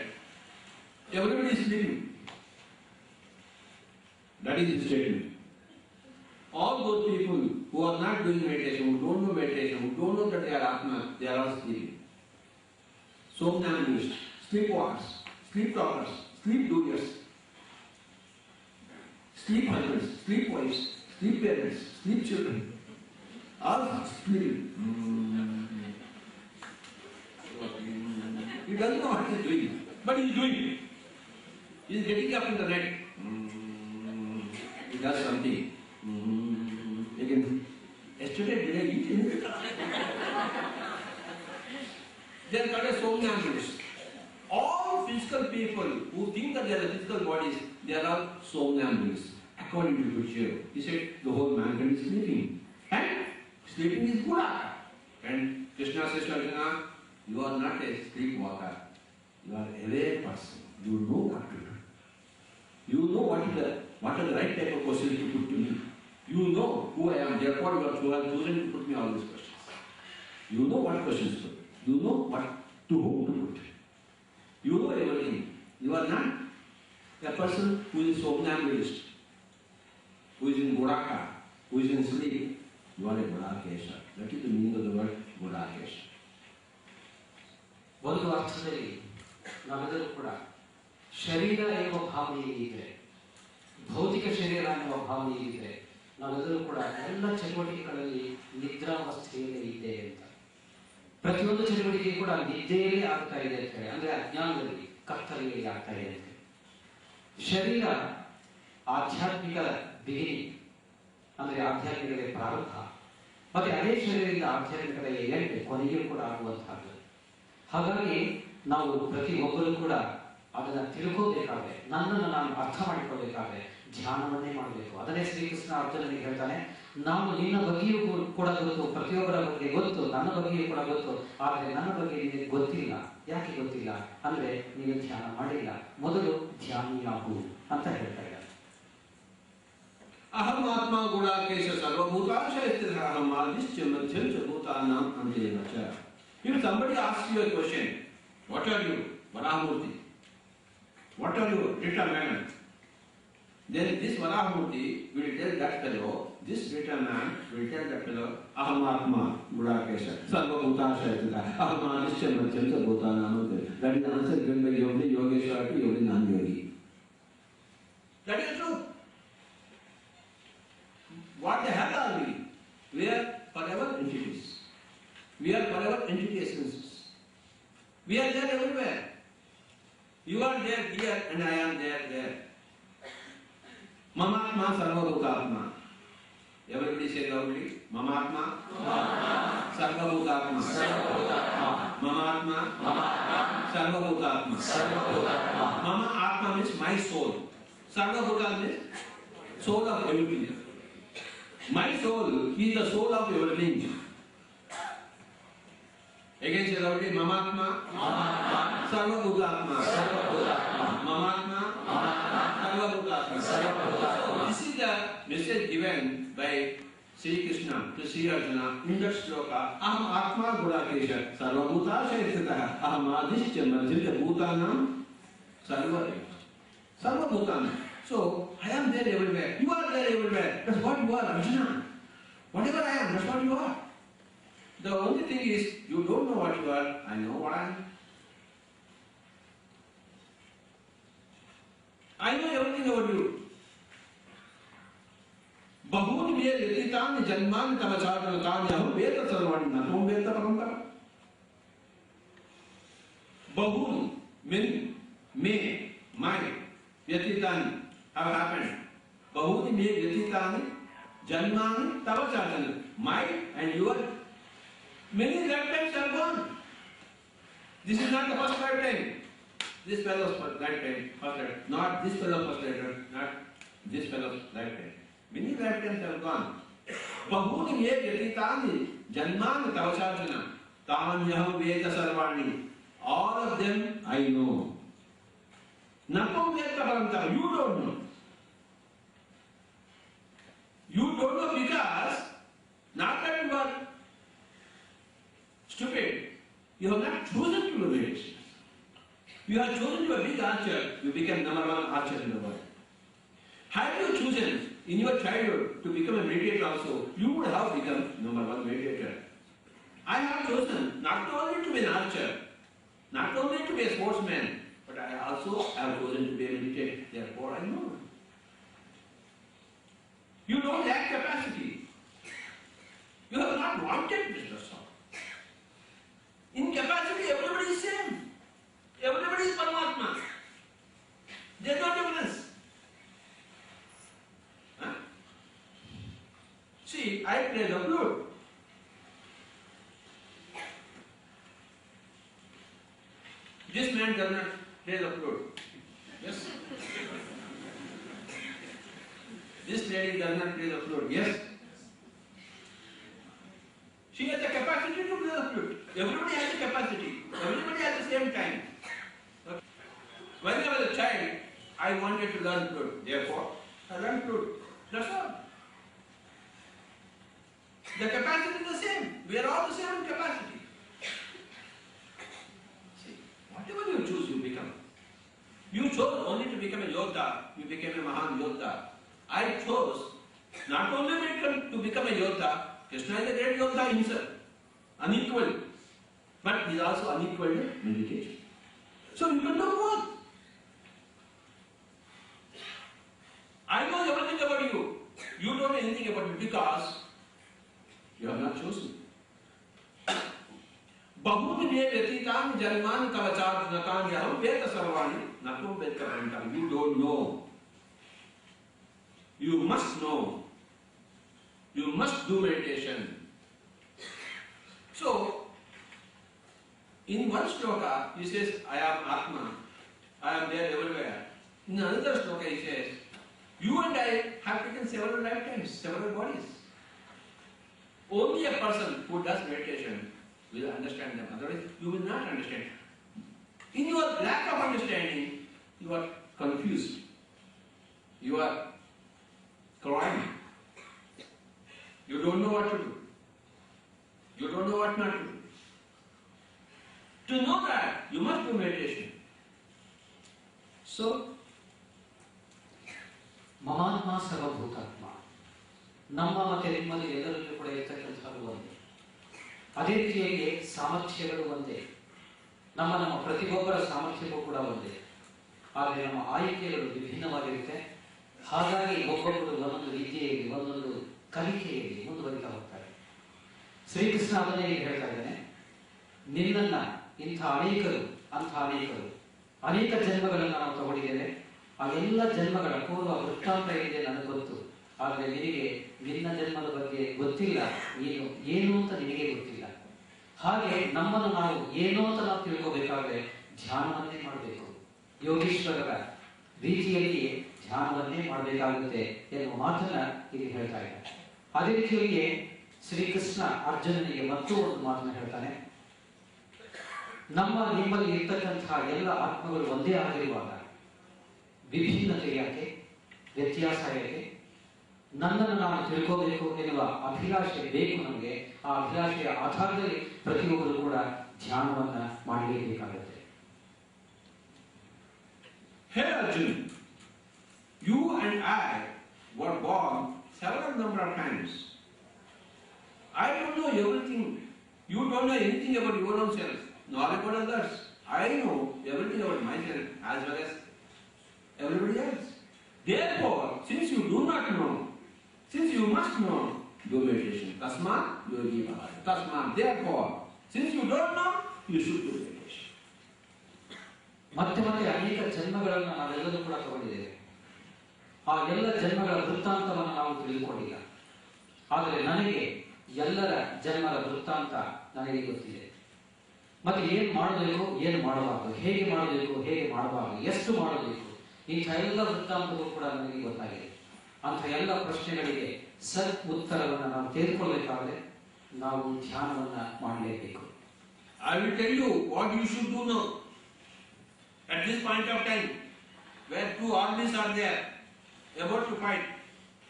A: everybody is sleeping. That is his statement. All those people who are not doing meditation, who don't know meditation, who don't know that they are Atma, they are all sleeping. Somnambulists, sleepwalkers, sleep talkers, sleep doers, sleep husbands, sleep wives, sleep parents, sleep children, all sleeping. He doesn't know what he is doing, but he is doing it. He is getting up in the night. He does something. Again, yesterday did I eat anything? They are called as somnambulists. All physical people who think that they are the physical bodies, they are all somnambulists. According to Gurdjieff, he said the whole mankind is sleeping. And sleeping is Guraka. And Krishna says to Arjuna, you are not a sleepwalker. You are a aware person. You know what to do. You know what are the right type of questions to put to me. You know who I am. Therefore, you are chosen to put me all these questions. You know what questions to put. You know what to whom to put. You know everything. You are not a person who is somnambulist, who is in Guraka, who is in sleep. You are a Gudakesha. That is the meaning of the word Gudakesha.
B: ಒಂದು ಅರ್ಥದಲ್ಲಿ ನಾವೆಲ್ಲರೂ ಕೂಡ ಶರೀರ ಎಂಬ ಭಾವನೆಯಿದ್ರೆ, ಭೌತಿಕ ಶರೀರ ಎನ್ನುವ ಭಾವನೆಯಿದ್ರೆ, ನಾವೆಲ್ಲರೂ ಕೂಡ ಎಲ್ಲ ಚಟುವಟಿಕೆಗಳಲ್ಲಿ ನಿದ್ರಾವಸ್ಥೆಯಲ್ಲೇ ಇದ್ದೇವೆ ಅಂತ. ಪ್ರತಿಯೊಂದು ಚಟುವಟಿಕೆ ಕೂಡ ನಿದ್ದೆಯಲ್ಲೇ ಆಗ್ತಾ ಇದೆ ಅಂತ ಹೇಳಿ, ಅಂದ್ರೆ ಅಜ್ಞಾನದಲ್ಲಿ, ಕತ್ತಲೆಯಲ್ಲಿ ಆಗ್ತಾ ಇದೆ ಅಂತ. ಶರೀರ ಆಧ್ಯಾತ್ಮಿಕ ಬಿಗಿನಿ, ಅಂದ್ರೆ ಆಧ್ಯಾತ್ಮಿಕತೆ ಪ್ರಾರಂಭ, ಮತ್ತೆ ಅದೇ ಶರೀರದಿಂದ ಆಧ್ಯಾತ್ಮಿಕತೆಯ ಎಂಟು ಕೊನೆಯೂ ಕೂಡ ಆಗುವಂತಹದ್ದು. ಹಾಗಾಗಿ ನಾವು ಪ್ರತಿಯೊಬ್ಬರೂ ಕೂಡ ಅದನ್ನ ತಿಳ್ಕೋಬೇಕಾದ್ರೆ, ನನ್ನನ್ನು ನಾನು ಅರ್ಥ ಮಾಡಿಕೊಳ್ಬೇಕಾದ್ರೆ ಧ್ಯಾನವನ್ನೇ ಮಾಡಬೇಕು. ಅದನ್ನೇ ಶ್ರೀಕೃಷ್ಣ ಅರ್ಜುನನಿಗೆ ಹೇಳ್ತಾನೆ, ನಾನು ನಿನ್ನ ಬಗ್ಗೆಯೂ ಕೂಡ ಗೊತ್ತು, ಪ್ರತಿಯೊಬ್ಬರ ಬಗ್ಗೆ ಗೊತ್ತು, ನನ್ನ ಬಗ್ಗೆಯೂ ಕೂಡ ಗೊತ್ತು, ಆದರೆ ನನ್ನ ಬಗ್ಗೆ ನಿನಗೆ ಗೊತ್ತಿಲ್ಲ. ಯಾಕೆ ಗೊತ್ತಿಲ್ಲ ಅಂದ್ರೆ ನೀನು ಧ್ಯಾನ ಮಾಡಿಲ್ಲ. ಮೊದಲು ಧ್ಯಾನಿಯಾಗು ಅಂತ ಹೇಳ್ತಾ ಇದ್ದಾರೆ.
A: ಅಹಂ ಆತ್ಮ ಗುಣಾಕೇಶ ಸರ್ವಭೂತಾಶಯ ಸ್ಥಿತಃ ಅಹಂ ಆದಿಶ್ಚ ಮಧ್ಯಂ ಚ ಭೂತಾನಾಂ ಅಂತೇನ ಚ. If somebody asks you a question, what are you? Varahamurti. What are you? Rita man. Then this Varahamurti will tell that fellow, this Rita man will tell that fellow, Aham Atma Gudakesha Sarva Bhutashaya Stitah Aham Adishya Madhyam Cha Bhutanam antena. That is the answer given by Yogi, Yogeshwara to Yogi Non-Yogi. That is true. What the hell are we? We are forever entities. We are forever entity essences. We are there everywhere. You are there here and I am there. Mamatma Sarvabhutatma. Everybody say loudly. Mamatma Sarvabhutatma. Mamatma Sarvabhutatma. Mama Atma means my soul. Sarvabhutatma means soul of everything. My soul is the soul of everything. Again say loudly, Mamatma, Sarvabhutatma, Mamatma, Sarvabhutatma. This is the message given by Sri Krishna to Sri Arjuna in that shloka. Aham Atma Gudakesha Sarvabhutashaya Stitah Aham Adishya Madhyam Bhutanam Sarvabhutanam. So I am there everywhere. You are there everywhere. That's what you are, Arjuna. Whatever I am, that's what you are. The only thing is, you don't know what you are, I know what I am. I know everything about you. Bahun me yatitan janman tamacharnatan yahum veda sarvani natum veda parampara. Bahun, many, may, my, yatitan have happened. Bahun me yatitan janman tamacharnatan. My and your many lifetimes are gone. This is not the first lifetime. This fellow's first lifetime, not this fellow's first lifetime, not this fellow's lifetime. Many lifetimes have gone. Bahuni ye vyatitani janman tavasarjana tamanyaham veda sarvani. All of them I know. Napam veda parantara. You don't know. You don't know because not that you are stupid. You have not chosen to do meditation. You have chosen to be a big archer. You become number one archer in the world. Had you chosen in your childhood to become a meditator also, you would have become number one meditator. I have chosen not only to be an archer, not only to be a sportsman, but I also have chosen to be a meditator. Therefore, I know. You don't lack capacity. You have not wanted this, that's all. In capacity, everybody is same. Everybody is Paramatma. There is no difference. Huh? See, I play the flute. This man does not play the flute. Yes? This lady does not play the flute. Yes? She has the capacity to play the flute. Everybody has the capacity. Everybody has the same time. Okay. When I was a child, I wanted to learn flute. Therefore, I learned flute. That's all. The capacity is the same. We are all the same in capacity. See, whatever you choose, you become. You chose only to become a Yoddha. You became a Mahan Yoddha. I chose not only to become a Yoddha. Krishna is a great Yoddha himself, unequal, but he is also unequal in meditation. So you can do both. I know everything about you. You don't know anything about me because you have not chosen. Bahuni me vyatitan janman kavacharjanakan yaham veda sarvani natum vedka parantam. You don't know. You must know. You must do meditation. So, in one shloka, he says, I am Atma. I am there everywhere. In another shloka, he says, you and I have taken several lifetimes, several bodies. Only a person who does meditation will understand them. Otherwise, you will not understand. In your lack of understanding, you are confused. You are crying. You don't know what to do. You don't know what not to do. To know that, you must do meditation. So,
B: ಮಮಾತ್ಮ ಸರ್ವಭೂತಾತ್ಮ. ನಮ್ಮ ಮತ್ತೆ ನಿಮ್ಮಲ್ಲಿ ಎಲ್ಲರಲ್ಲೂ ಕೂಡ ಇರ್ತಕ್ಕಂಥದ್ದು ಒಂದೇ. ಅದೇ ರೀತಿಯಾಗಿ ಸಾಮರ್ಥ್ಯಗಳು ಒಂದೇ. ನಮ್ಮ ಪ್ರತಿಯೊಬ್ಬರ ಸಾಮರ್ಥ್ಯವೂ ಕೂಡ ಒಂದೇ. ಆದರೆ ನಮ್ಮ ಆಯ್ಕೆಗಳು ವಿಭಿನ್ನವಾಗಿರುತ್ತೆ. ಹಾಗಾಗಿ ಒಬ್ಬೊಬ್ಬರು ಒಂದೊಂದು ವಿದ್ಯೆಯಲ್ಲಿ ಒಂದೊಂದು ಕಲಿಕೆಯಲ್ಲಿ ಮುಂದುವರಿತಾ ಹೋಗ್ತಾರೆ. ಶ್ರೀಕೃಷ್ಣ ಅದನ್ನೇ ಹೇಳ್ತಾ ಇದ್ದಾನೆ, ನಿನ್ನನ್ನ ಇಂಥ ಅನೇಕರು ಅಂಥ ಅನೇಕರು ಅನೇಕ ಜನ್ಮಗಳನ್ನು ನಾವು ತಗೊಂಡಿದ್ದೇವೆ. ಆ ಎಲ್ಲ ಜನ್ಮಗಳ ಪೂರ್ವ ವೃತ್ತಾಂತ ಇದೆ ನನಗೆ ಗೊತ್ತು. ಆದರೆ ನಿನಗೆ ನಿನ್ನ ಜನ್ಮದ ಬಗ್ಗೆ ಗೊತ್ತಿಲ್ಲ. ನೀನು ಏನು ಅಂತ ನಿನಗೆ ಗೊತ್ತಿಲ್ಲ. ಹಾಗೆ ನಮ್ಮನ್ನು ನಾವು ಏನು ಅಂತ ನಾವು ತಿಳ್ಕೋಬೇಕಾದ್ರೆ ಧ್ಯಾನವನ್ನೇ ಮಾಡಬೇಕು. ಯೋಗೀಶ್ವರರ ರೀತಿಯಲ್ಲಿ ಧ್ಯಾನವನ್ನೇ ಮಾಡಬೇಕಾಗುತ್ತೆ ಎನ್ನುವ ಮಾತನ್ನ ಇಲ್ಲಿ ಹೇಳ್ತಾ ಇದ್ದಾರೆ. ಅದೇ ರೀತಿಯಾಗಿ ಶ್ರೀಕೃಷ್ಣ ಅರ್ಜುನನಿಗೆ ಮತ್ತೂ ಒಂದು ಮಾತನ್ನ ಹೇಳ್ತಾನೆ. ನಿಮ್ಮಲ್ಲಿ ಇರ್ತಕ್ಕಂತಹ ಎಲ್ಲ ಆತ್ಮಗಳು ಒಂದೇ ಆಗಿರುವಾಗ ವಿಭಿನ್ನತೆ ಯಾಕೆ, ವ್ಯತ್ಯಾಸ ಯಾಕೆ? ನನ್ನನ್ನು ನಾನು ತಿಳ್ಕೋಬೇಕು ಎನ್ನುವ ಅಭಿಲಾಷೆ ಬೇಕು ನಮಗೆ. ಆ ಅಭಿಲಾಷೆಯ ಆಧಾರದಲ್ಲಿ ಪ್ರತಿಯೊಬ್ಬರು ಕೂಡ ಧ್ಯಾನವನ್ನ ಮಾಡಲೇಬೇಕಾಗುತ್ತೆ.
A: Hey Arjun, you and I were born several number of times. I don't know everything. You don't know anything about your own self, nor about others. I know everything about myself as well as everybody else. Therefore, since you do not know, since you must know, do meditation. Tasmat yogi bhava. Tasmat. Therefore, since you don't know, you should do meditation.
B: ಮತ್ತೆ ಮತ್ತೆ ಅನೇಕ ಜನ್ಮಗಳನ್ನು ನಾವೆಲ್ಲರೂ ಕೂಡ ತಗೊಂಡಿದ್ದೇವೆ. ಆ ಎಲ್ಲ ಜನ್ಮಗಳ ವೃತ್ತಾಂತವನ್ನು ನಾವು ತಿಳಿದುಕೊಂಡಿಲ್ಲ. ಆದರೆ ನನಗೆ ಎಲ್ಲರ ಜನ್ಮದ ವೃತ್ತಾಂತ ನನಗೆ ಗೊತ್ತಿದೆ. ಮತ್ತೆ ಏನ್ ಮಾಡಬೇಕು, ಏನ್ ಮಾಡಬಾರದು, ಹೇಗೆ ಮಾಡಬೇಕು, ಹೇಗೆ ಮಾಡಬಾರದು, ಎಷ್ಟು ಮಾಡಬೇಕು, ಇಂಥ ಎಲ್ಲ ವೃತ್ತಾಂತಗಳು ಕೂಡ ನನಗೆ ಗೊತ್ತಾಗಿದೆ. ಅಂಥ ಎಲ್ಲ ಪ್ರಶ್ನೆಗಳಿಗೆ ಸತ್ ಉತ್ತರವನ್ನು ನಾವು ತೆಗೆದುಕೊಳ್ಳಬೇಕಾದ್ರೆ ನಾವು ಧ್ಯಾನವನ್ನ ಮಾಡಲೇಬೇಕು.
A: I will tell you what you should do now. At this point of time, where two armies are there, about to fight,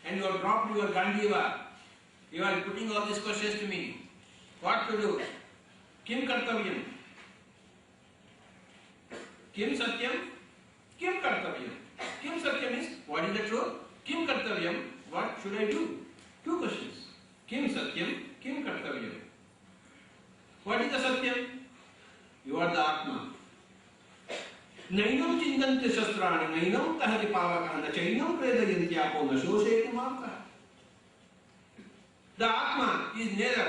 A: and you have dropped your Gandiva, you are putting all these questions to me. What to do? Kim kartavyam? Kim satyam? Kim kartavyam? Kim satyam is what is the truth? Kim kartavyam? What should I do? Two questions. Kim satyam? Kim kartavyam? What is the satyam? You are the Atma. Nainam chindante shastrani, nainam tahati pavaka, na chainam predayanti apo, na shoshayati marta. The Atma is neither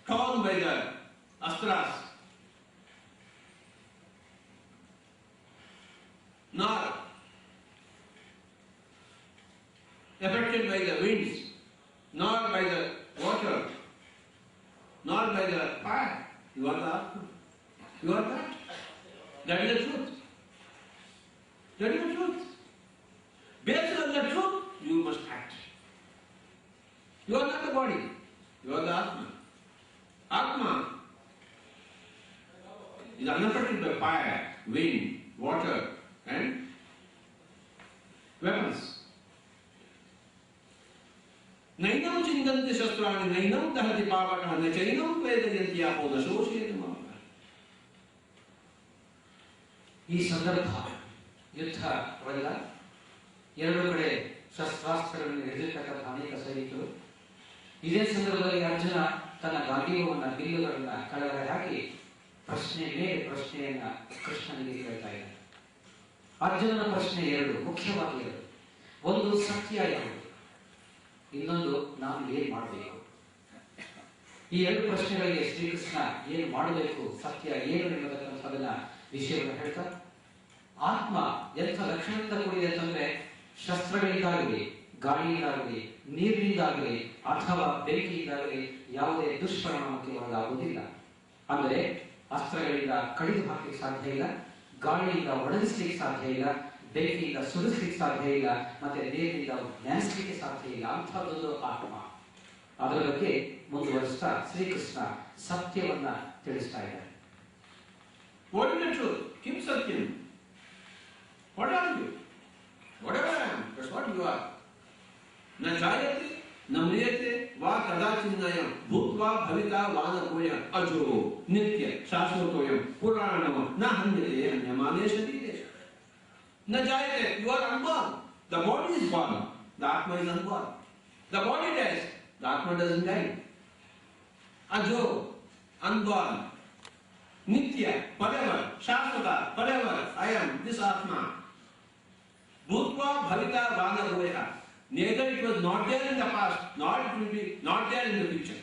A: torn by the astras, nor affected by the winds, nor by the water, nor by the fire. You are the Atma. You are that. That is the truth. That is the truth. Based on the truth, you must act. You are not the body. You are the Atma. Atma is unaffected by fire, wind, water, and weapons. Nainam chindante shastrani, nainam dahati pavaka, na chainam predayanti apo, na shoshayati marta.
B: ಈ ಸಂದರ್ಭ ಯುದ್ಧವಲ್ಲ, ಎರಡು ಕಡೆ ಶಸ್ತ್ರಾಸ್ತ್ರಗಳನ್ನು ಹಿಡಿದಿರ್ತಕ್ಕಂಥ ಅನೇಕ ಸೈನಿಕರು. ಇದೇ ಸಂದರ್ಭದಲ್ಲಿ ಅರ್ಜುನ ತನ್ನ ಗಾಂಡೀವವನ್ನ, ಬಿಲ್ಲುಗಳನ್ನ ಕೆಳಗಡೆ ಹಾಕಿ ಪ್ರಶ್ನೆ ಮೇಲೆ ಪ್ರಶ್ನೆಯನ್ನ ಕೃಷ್ಣನಿಗೆ ಕೇಳ್ತಾ ಇದ್ದಾನೆ. ಅರ್ಜುನನ ಪ್ರಶ್ನೆ ಎರಡು, ಮುಖ್ಯವಾಗಿ ಎರಡು. ಒಂದು, ಸತ್ಯ ಯಾವುದು? ಇನ್ನೊಂದು, ನಾನು ಏನ್ ಮಾಡಬೇಕು? ಈ ಎರಡು ಪ್ರಶ್ನೆಗಳಿಗೆ ಶ್ರೀಕೃಷ್ಣ ಏನ್ ಮಾಡಬೇಕು, ಸತ್ಯ ಏನು ಎನ್ನುವುದಕ್ಕಂಥದನ್ನ ವಿಷಯವನ್ನು ಹೇಳ್ತಾ, ಆತ್ಮ ಎಂಥ ಲಕ್ಷಣದಿಂದ ಕೂಡಿದೆ ಅಂತಂದ್ರೆ ಶಸ್ತ್ರಗಳಿಂದಾಗಲಿ, ಗಾಳಿಯಿಂದಾಗಲಿ, ನೀರಿನಿಂದಾಗಲಿ ಅಥವಾ ಬೆಂಕಿಯಿಂದಾಗಲಿ ಯಾವುದೇ ದುಷ್ಪರಿಣಾಮಕ್ಕೆ ಒಳಗಾಗುವುದಿಲ್ಲ. ಅಂದರೆ ಅಸ್ತ್ರಗಳಿಂದ ಕಡಿದು ಹಾಕಲಿಕ್ಕೆ ಸಾಧ್ಯ ಇಲ್ಲ, ಗಾಳಿಯಿಂದ ಒಣಗಿಸ್ಲಿಕ್ಕೆ ಸಾಧ್ಯ ಇಲ್ಲ, ಬೆಂಕಿಯಿಂದ ಸುರಿಸ್ಲಿಕ್ಕೆ ಸಾಧ್ಯ ಇಲ್ಲ, ಮತ್ತೆ ನೀರಿನಿಂದ ನೆನೆಸ್ಲಿಕ್ಕೆ ಸಾಧ್ಯ ಇಲ್ಲ. ಅಂಥದ್ದೊಂದು ಆತ್ಮ. ಅದರ ಬಗ್ಗೆ ಮುಂದುವರಿಸ್ತಾ ಶ್ರೀಕೃಷ್ಣ ಸತ್ಯವನ್ನ ತಿಳಿಸ್ತಾ ಇದ್ದಾರೆ.
A: What is the truth? Kim satyam? What are you? Whatever I am, that's what you are. Na jayate, na mriyate, va kadachinnayam, bhutva bhavita vanakoyam, ajo, nitya, shashvatoyam, puranam, na hanyate, anyamane sharire. Na jayate, you are unborn. The body is born. The Atma is unborn. The body dies. The Atma doesn't die. Ajo, unborn. Nitya, forever. Shashvata, forever. I am this Atma. Bhutva bhavita vanakoya. Neither it was not there in the past, nor it will be not there in the future.